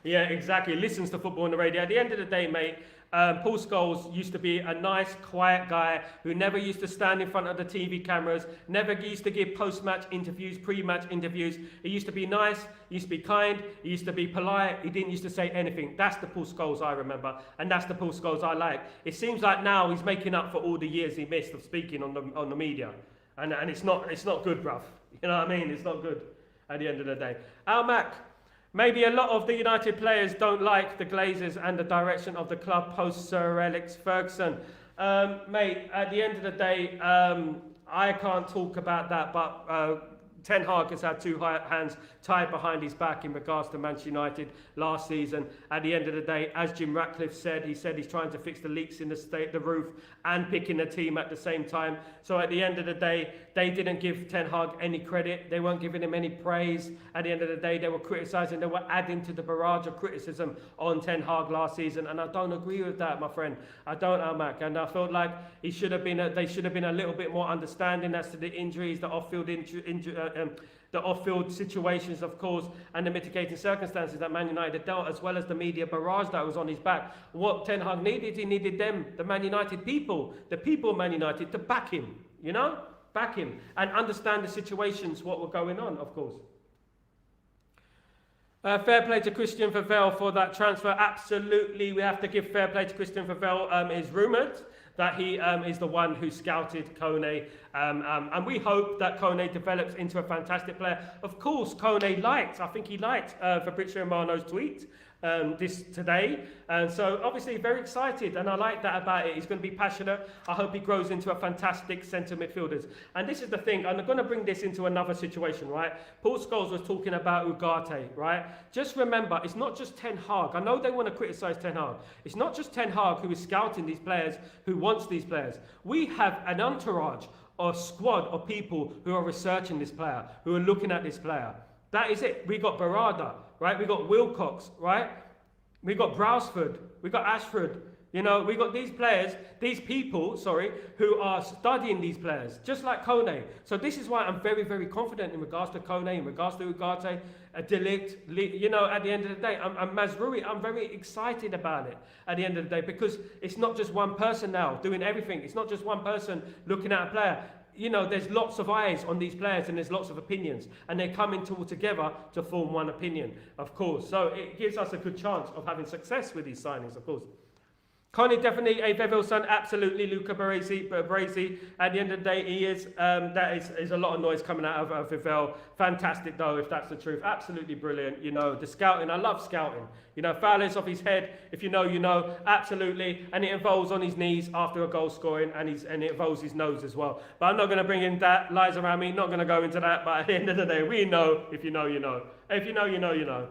Yeah, exactly, listens to football on the radio. At the end of the day, mate, Paul Scholes used to be a nice, quiet guy who never used to stand in front of the TV cameras, never used to give post-match interviews, pre-match interviews. He used to be nice, he used to be kind, he used to be polite, he didn't used to say anything. That's the Paul Scholes I remember, and that's the Paul Scholes I like. It seems like now he's making up for all the years he missed of speaking on the media. And it's not good, bruv. You know what I mean? It's not good at the end of the day. Al Mac, maybe a lot of the United players don't like the Glazers and the direction of the club post Sir Alex Ferguson. Mate, at the end of the day, I can't talk about that, but Ten Hag has had two hands tied behind his back in regards to Manchester United last season. At the end of the day, as Jim Ratcliffe said, he said he's trying to fix the leaks in the roof and picking the team at the same time. So at the end of the day, they didn't give Ten Hag any credit. They weren't giving him any praise. At the end of the day, they were criticising. They were adding to the barrage of criticism on Ten Hag last season. And I don't agree with that, my friend. I don't, Almac. And I felt like they should have been a little bit more understanding as to the injuries, the off-field situations, of course, and the mitigating circumstances that Man United dealt, as well as the media barrage that was on his back. What Ten Hag needed, he needed them, the Man United people, the people of Man United, to back him, you know? Back him and understand the situations, what were going on, of course. Fair play to Christian Favell for that transfer. Absolutely, we have to give fair play to Christian Favell. It's rumoured that he is the one who scouted Kone. And we hope that Kone develops into a fantastic player. Of course, Kone liked Fabrizio Romano's tweet this today. And so obviously very excited, and I like that about it. He's going to be passionate. I hope he grows into a fantastic centre midfielders. And this is the thing, I'm going to bring this into another situation, right? Paul Scholes was talking about Ugarte, right? Just remember, it's not just Ten Hag. I know they want to criticise Ten Hag. It's not just Ten Hag who is scouting these players, who wants these players. We have an entourage or squad of people who are researching this player, who are looking at this player. That is it. We got Barada, right? We got Wilcox, right? We got Brailsford. We got Ashford. You know, we got these players, these people, who are studying these players, just like Kone. So this is why I'm very, very confident in regards to Kone, in regards to Ugarte, De Ligt, you know, at the end of the day. I'm Mazraoui, I'm very excited about it at the end of the day, because it's not just one person now doing everything. It's not just one person looking at a player. you know, there's lots of eyes on these players and there's lots of opinions, and they're coming all together to form one opinion, of course. So it gives us a good chance of having success with these signings, of course. Connie, definitely a Veville son, absolutely. Luca Baresi, at the end of the day, he is. That is a lot of noise coming out of Veville. Fantastic, though, if that's the truth. Absolutely brilliant. You know, the scouting, I love scouting. You know, foul is off his head. If you know, you know. Absolutely. And it involves on his knees after a goal scoring, and it involves his nose as well. But I'm not going to bring in that. Lies around me, not going to go into that. But at the end of the day, we know. If you know, you know. If you know, you know, you know.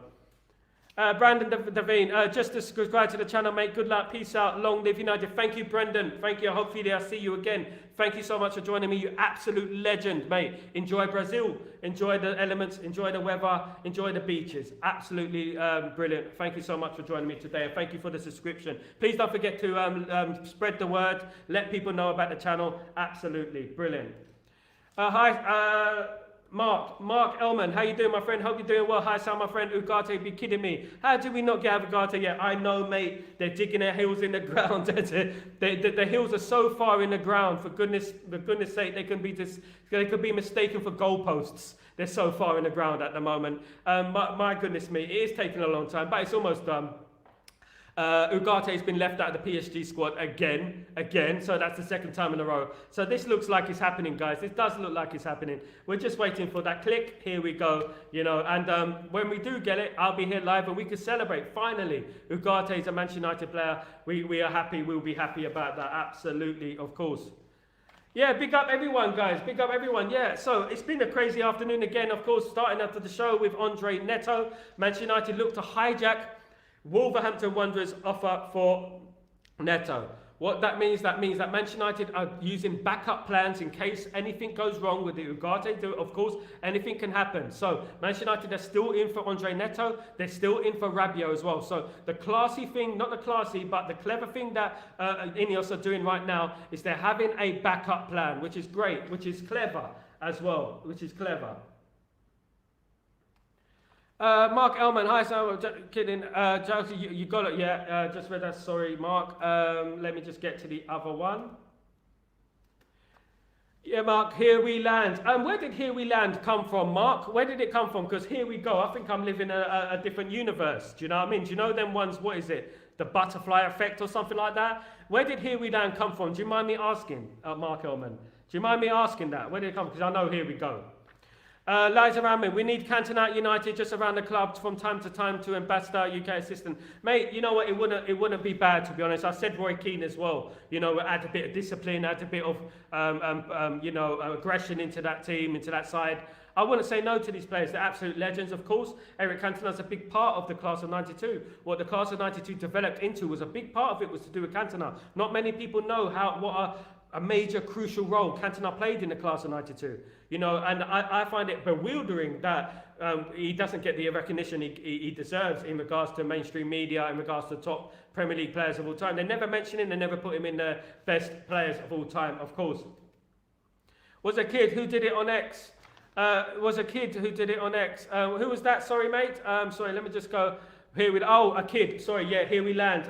Brandon Devine, just to subscribe to the channel, mate. Good luck, peace out, long live United. Thank you, Brendan. Thank you. Hopefully, I'll see you again. Thank you so much for joining me. You absolute legend, mate. Enjoy Brazil. Enjoy the elements. Enjoy the weather. Enjoy the beaches. Absolutely brilliant. Thank you so much for joining me today, and thank you for the subscription. Please don't forget to spread the word. Let people know about the channel. Absolutely brilliant. Hi. Mark Elman, how you doing, my friend? Hope you're doing well. Hi, Sal, my friend. Ugarte, be kidding me. How do we not get Ugarte yet? I know, mate. They're digging their heels in the ground. The heels are so far in the ground. For goodness sake, they could be mistaken for goalposts. They're so far in the ground at the moment. My goodness me, it is taking a long time, but it's almost done. Ugarte has been left out of the PSG squad again, so that's the second time in a row. So this looks like it's happening, guys. This does look like it's happening. We're just waiting for that click. Here we go, you know, and when we do get it, I'll be here live and we can celebrate. Finally, Ugarte is a Manchester United player. We are happy. We'll be happy about that. Absolutely, of course. Yeah, big up everyone, guys. Big up everyone. Yeah, so it's been a crazy afternoon again, of course, starting after the show with Andre Neto. Manchester United look to hijack Wolverhampton Wanderers' offer for Neto. What that means that Manchester United are using backup plans in case anything goes wrong with the Ugarte deal. Of course, anything can happen. So Manchester United are still in for Andre Neto. They're still in for Rabiot as well. So the classy thing, not the classy, but the clever thing that Ineos are doing right now is they're having a backup plan, which is great, which is clever as well, which is clever. Mark Elman, hi, so kidding. Chelsea, you got it, yeah. Just read that, sorry, Mark. Let me just get to the other one. Yeah, Mark, Here We Land. Where did Here We Land come from, Mark? Where did it come from? Because here we go. I think I'm living a different universe. Do you know what I mean? Do you know them ones, what is it? The butterfly effect or something like that? Where did Here We Land come from? Do you mind me asking, Mark Elman? Do you mind me asking that? Where did it come from? Because I know Here We Go. Liza Ramin, we need Cantona United just around the club from time to time to ambassador UK assistant. Mate, you know what, it wouldn't be bad, to be honest. I said Roy Keane as well. You know, add a bit of discipline, add a bit of aggression into that team, into that side. I wouldn't say no to these players. They're absolute legends, of course. Erik Cantona's a big part of the class of 92. What the class of 92 developed into was a big part of it was to do with Cantona. Not many people know what a major crucial role Cantona played in the class of 92. You know, and I find it bewildering that he doesn't get the recognition he deserves in regards to mainstream media, in regards to top Premier League players of all time. They never mention him, they never put him in the best players of all time, of course. Was a kid who did it on X. Who was that? Sorry, mate. Sorry, let me just go. A kid. Sorry, yeah, Here We Land.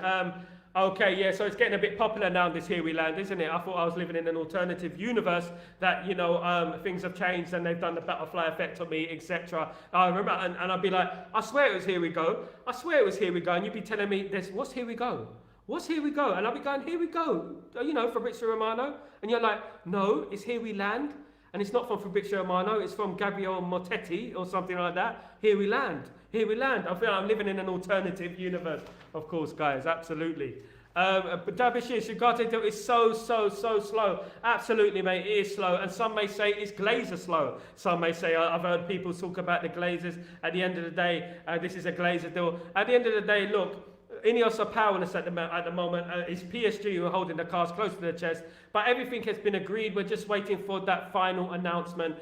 Okay, yeah, so it's getting a bit popular now, this Here We Land, isn't it? I thought I was living in an alternative universe that, you know, things have changed and they've done the butterfly effect on me, etc. I remember, and I'd be like, I swear it was Here We Go. I swear it was Here We Go. And you'd be telling me, what's Here We Go? What's Here We Go? And I'd be going, Here We Go. You know, Fabrizio Romano. And you're like, no, it's Here We Land. And it's not from Fabrizio Romano, it's from Gabriele Mottetti or something like that. Here We Land. Here We Land. I feel like I'm living in an alternative universe, of course, guys, absolutely. But Derbyshire, Ugarte is so slow. Absolutely, mate, it is slow. And some may say it's Glazer slow. Some may say, I've heard people talk about the Glazers. At the end of the day, this is a Glazer deal. At the end of the day, look, Ineos are powerless at the moment. It's PSG who are holding the cards close to their chest. But everything has been agreed. We're just waiting for that final announcement.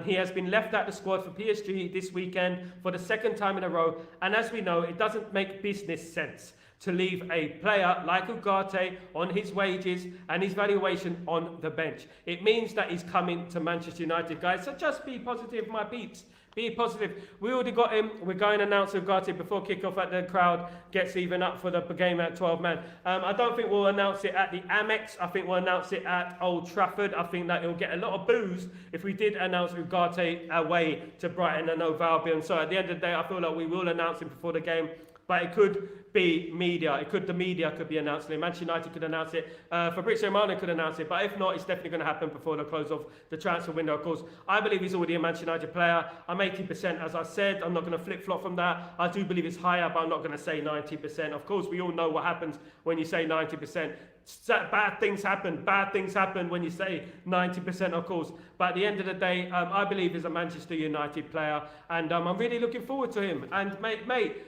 He has been left out the squad for PSG this weekend for the second time in a row. And as we know, it doesn't make business sense to leave a player like Ugarte on his wages and his valuation on the bench. It means that he's coming to Manchester United, guys. So just be positive, my peeps. Be positive. We already got him. We're going to announce Ugarte before kickoff at the crowd gets even up for the game at 12 man. I don't think we'll announce it at the Amex. I think we'll announce it at Old Trafford. I think that it'll get a lot of boos if we did announce Ugarte away to Brighton and Hove Albion. So at the end of the day, I feel like we will announce him before the game. But it could be media. The media could be announcing it. Manchester United could announce it. Fabrizio Romano could announce it. But if not, it's definitely going to happen before the close of the transfer window. Of course, I believe he's already a Manchester United player. I'm 80%, as I said. I'm not going to flip-flop from that. I do believe it's higher, but I'm not going to say 90%. Of course, we all know what happens when you say 90%. Bad things happen. Bad things happen when you say 90%, of course. But at the end of the day, I believe he's a Manchester United player. And I'm really looking forward to him. And, mate,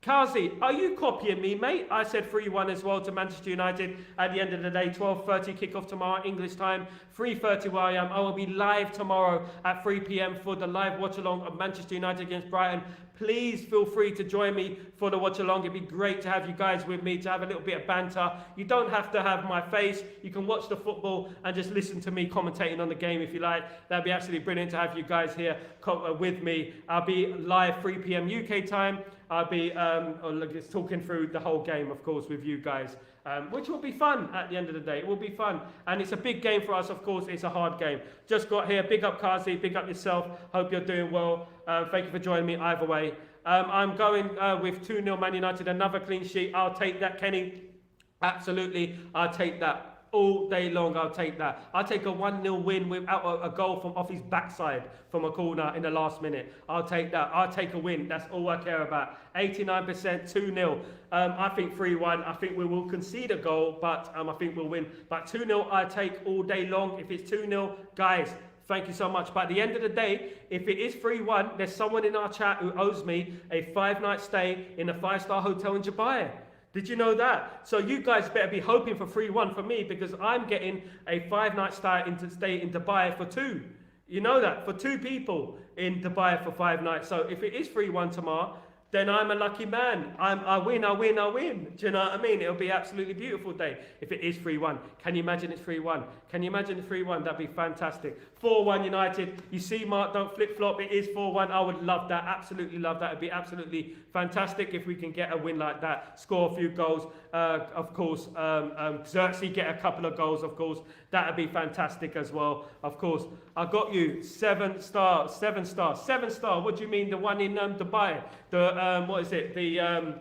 Kazi, are you copying me, mate? I said 3-1 as well to Manchester United at the end of the day. 12:30 kickoff tomorrow, English time. 3:30 where I am. I will be live tomorrow at 3 p.m. for the live watch-along of Manchester United against Brighton. Please feel free to join me for the watch-along. It'd be great to have you guys with me, to have a little bit of banter. You don't have to have my face. You can watch the football and just listen to me commentating on the game if you like. That'd be absolutely brilliant to have you guys here with me. I'll be live 3 p.m. UK time. I'll be talking through the whole game, of course, with you guys, which will be fun at the end of the day. It will be fun. And it's a big game for us, of course. It's a hard game. Just got here. Big up Kazi. Big up yourself. Hope you're doing well. Thank you for joining me either way. I'm going with 2-0 Man United. Another clean sheet. I'll take that, Kenny. Absolutely. I'll take that. All day long, I'll take that. I'll take a 1-0 win without a goal from off his backside from a corner in the last minute. I'll take that. I'll take a win. That's all I care about. 89%, 2-0. I think 3-1. I think we will concede a goal, but I think we'll win. But 2-0, I take all day long. If it's 2-0, guys, thank you so much. But at the end of the day, if it is 3-1, there's someone in our chat who owes me a 5-night stay in a 5-star hotel in Dubai. Did you know that? So you guys better be hoping for 3-1 for me, because I'm getting a 5-night stay in Dubai for 2. You know that? For 2 people in Dubai for 5 nights. So if it is 3-1 tomorrow, then I'm a lucky man. I win. Do you know what I mean? It'll be absolutely beautiful day if it is 3-1. Can you imagine it's 3-1? Can you imagine it's 3-1? That'd be fantastic. 4-1 United. You see, Mark, don't flip-flop. It is 4-1. I would love that. Absolutely love that. It'd be absolutely fantastic if we can get a win like that. Score a few goals. Of course, Xerxes get a couple of goals, of course. That'd be fantastic as well. Of course, I got you 7 star. What do you mean? The one in Dubai? The what is it? The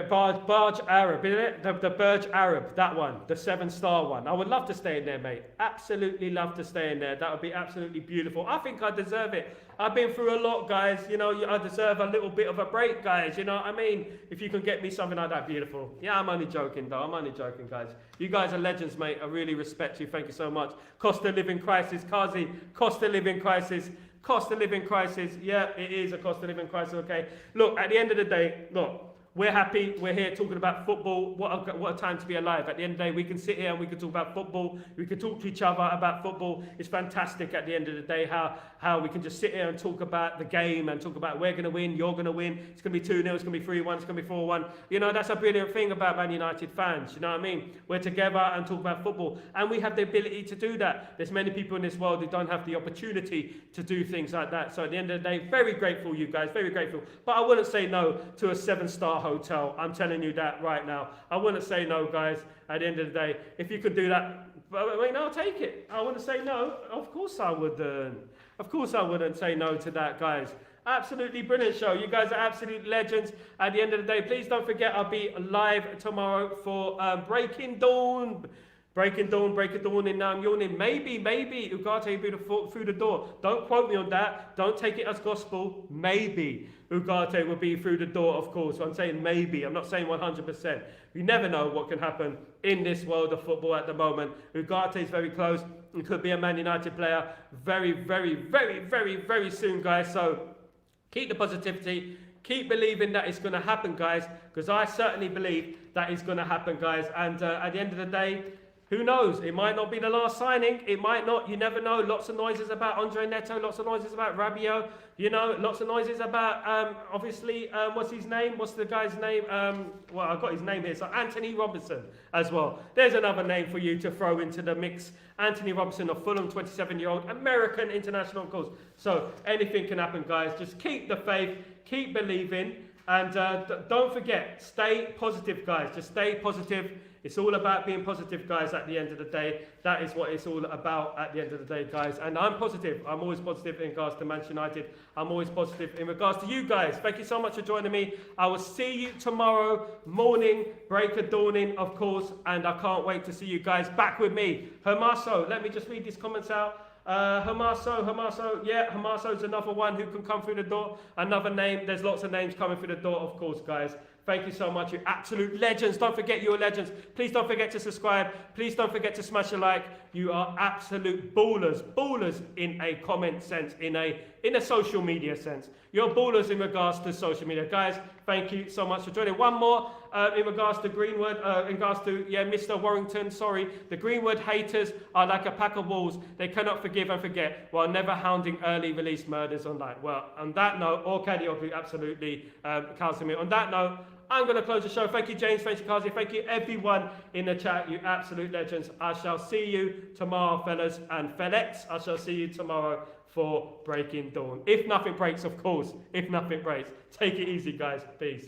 Barge Arab, isn't it? The Burj Arab, that one, the 7-star one. I would love to stay in there, mate. Absolutely love to stay in there. That would be absolutely beautiful. I think I deserve it. I've been through a lot, guys. You know, I deserve a little bit of a break, guys. You know what I mean? If you can get me something like that, beautiful. Yeah, I'm only joking, though. I'm only joking, guys. You guys are legends, mate. I really respect you. Thank you so much. Cost of living crisis, Kazi. Cost of living crisis. Cost of living crisis. Yeah, it is a cost of living crisis, okay? Look, at the end of the day, look. We're happy. We're here talking about football. What a time to be alive. At the end of the day, we can sit here and we can talk about football. We can talk to each other about football. It's fantastic at the end of the day how we can just sit here and talk about the game and talk about we're going to win, you're going to win. It's going to be 2-0, it's going to be 3-1, it's going to be 4-1. You know, that's a brilliant thing about Man United fans. You know what I mean? We're together and talk about football. And we have the ability to do that. There's many people in this world who don't have the opportunity to do things like that. So at the end of the day, very grateful, you guys, very grateful. But I wouldn't say no to a 7-star hotel. I'm telling you that right now. I wouldn't say no, guys. At the end of the day, if you could do that, I mean, I'll take it. I wouldn't say no. Of course I wouldn't. Of course I wouldn't say no to that, guys. Absolutely brilliant show. You guys are absolute legends. At the end of the day, please don't forget I'll be live tomorrow for Breaking Dawn. Breaking Dawn in Now I'm Yawning. Maybe Ugarte will be through the door. Don't quote me on that. Don't take it as gospel. Maybe Ugarte will be through the door, of course. I'm saying maybe. I'm not saying 100%. You never know what can happen in this world of football at the moment. Ugarte is very close. He could be a Man United player very, very, very, very, very soon, guys. So keep the positivity. Keep believing that it's going to happen, guys. Because I certainly believe that it's going to happen, guys. And at the end of the day, Who knows? It might not be the last signing. It might not. You never know. Lots of noises about Andre Neto. Lots of noises about Rabiot. You know, lots of noises about, obviously, what's his name? What's the guy's name? Well, I've got his name here. So Anthony Robinson as well. There's another name for you to throw into the mix. Anthony Robinson of Fulham, 27-year-old American international, of course. So anything can happen, guys. Just keep the faith. Keep believing. And don't forget, stay positive, guys. Just stay positive. It's all about being positive, guys, at the end of the day. That is what it's all about at the end of the day, guys. And I'm positive. I'm always positive in regards to Manchester United. I'm always positive in regards to you guys. Thank you so much for joining me. I will see you tomorrow morning, break of dawning, of course. And I can't wait to see you guys back with me. Hermaso, let me just read these comments out. Hermaso, yeah, Hermaso's another one who can come through the door. Another name. There's lots of names coming through the door, of course, guys. Thank you so much, you absolute legends. Don't forget you're legends. Please don't forget to subscribe. Please don't forget to smash a like. You are absolute ballers. Ballers in a comment sense, in a social media sense. You're ballers in regards to social media. Guys, thank you so much for joining. One more in regards to Greenwood, in regards to, Mr. Warrington, sorry. The Greenwood haters are like a pack of wolves. They cannot forgive and forget while never hounding early release murders online. Well, on that note, or Kadioglu absolutely counts me. On that note, I'm going to close the show. Thank you, James. Thank you, Kazi. Thank you, everyone in the chat. You absolute legends. I shall see you tomorrow, fellas and fellettes. I shall see you tomorrow for Breaking Dawn. If nothing breaks, of course. If nothing breaks. Take it easy, guys. Peace.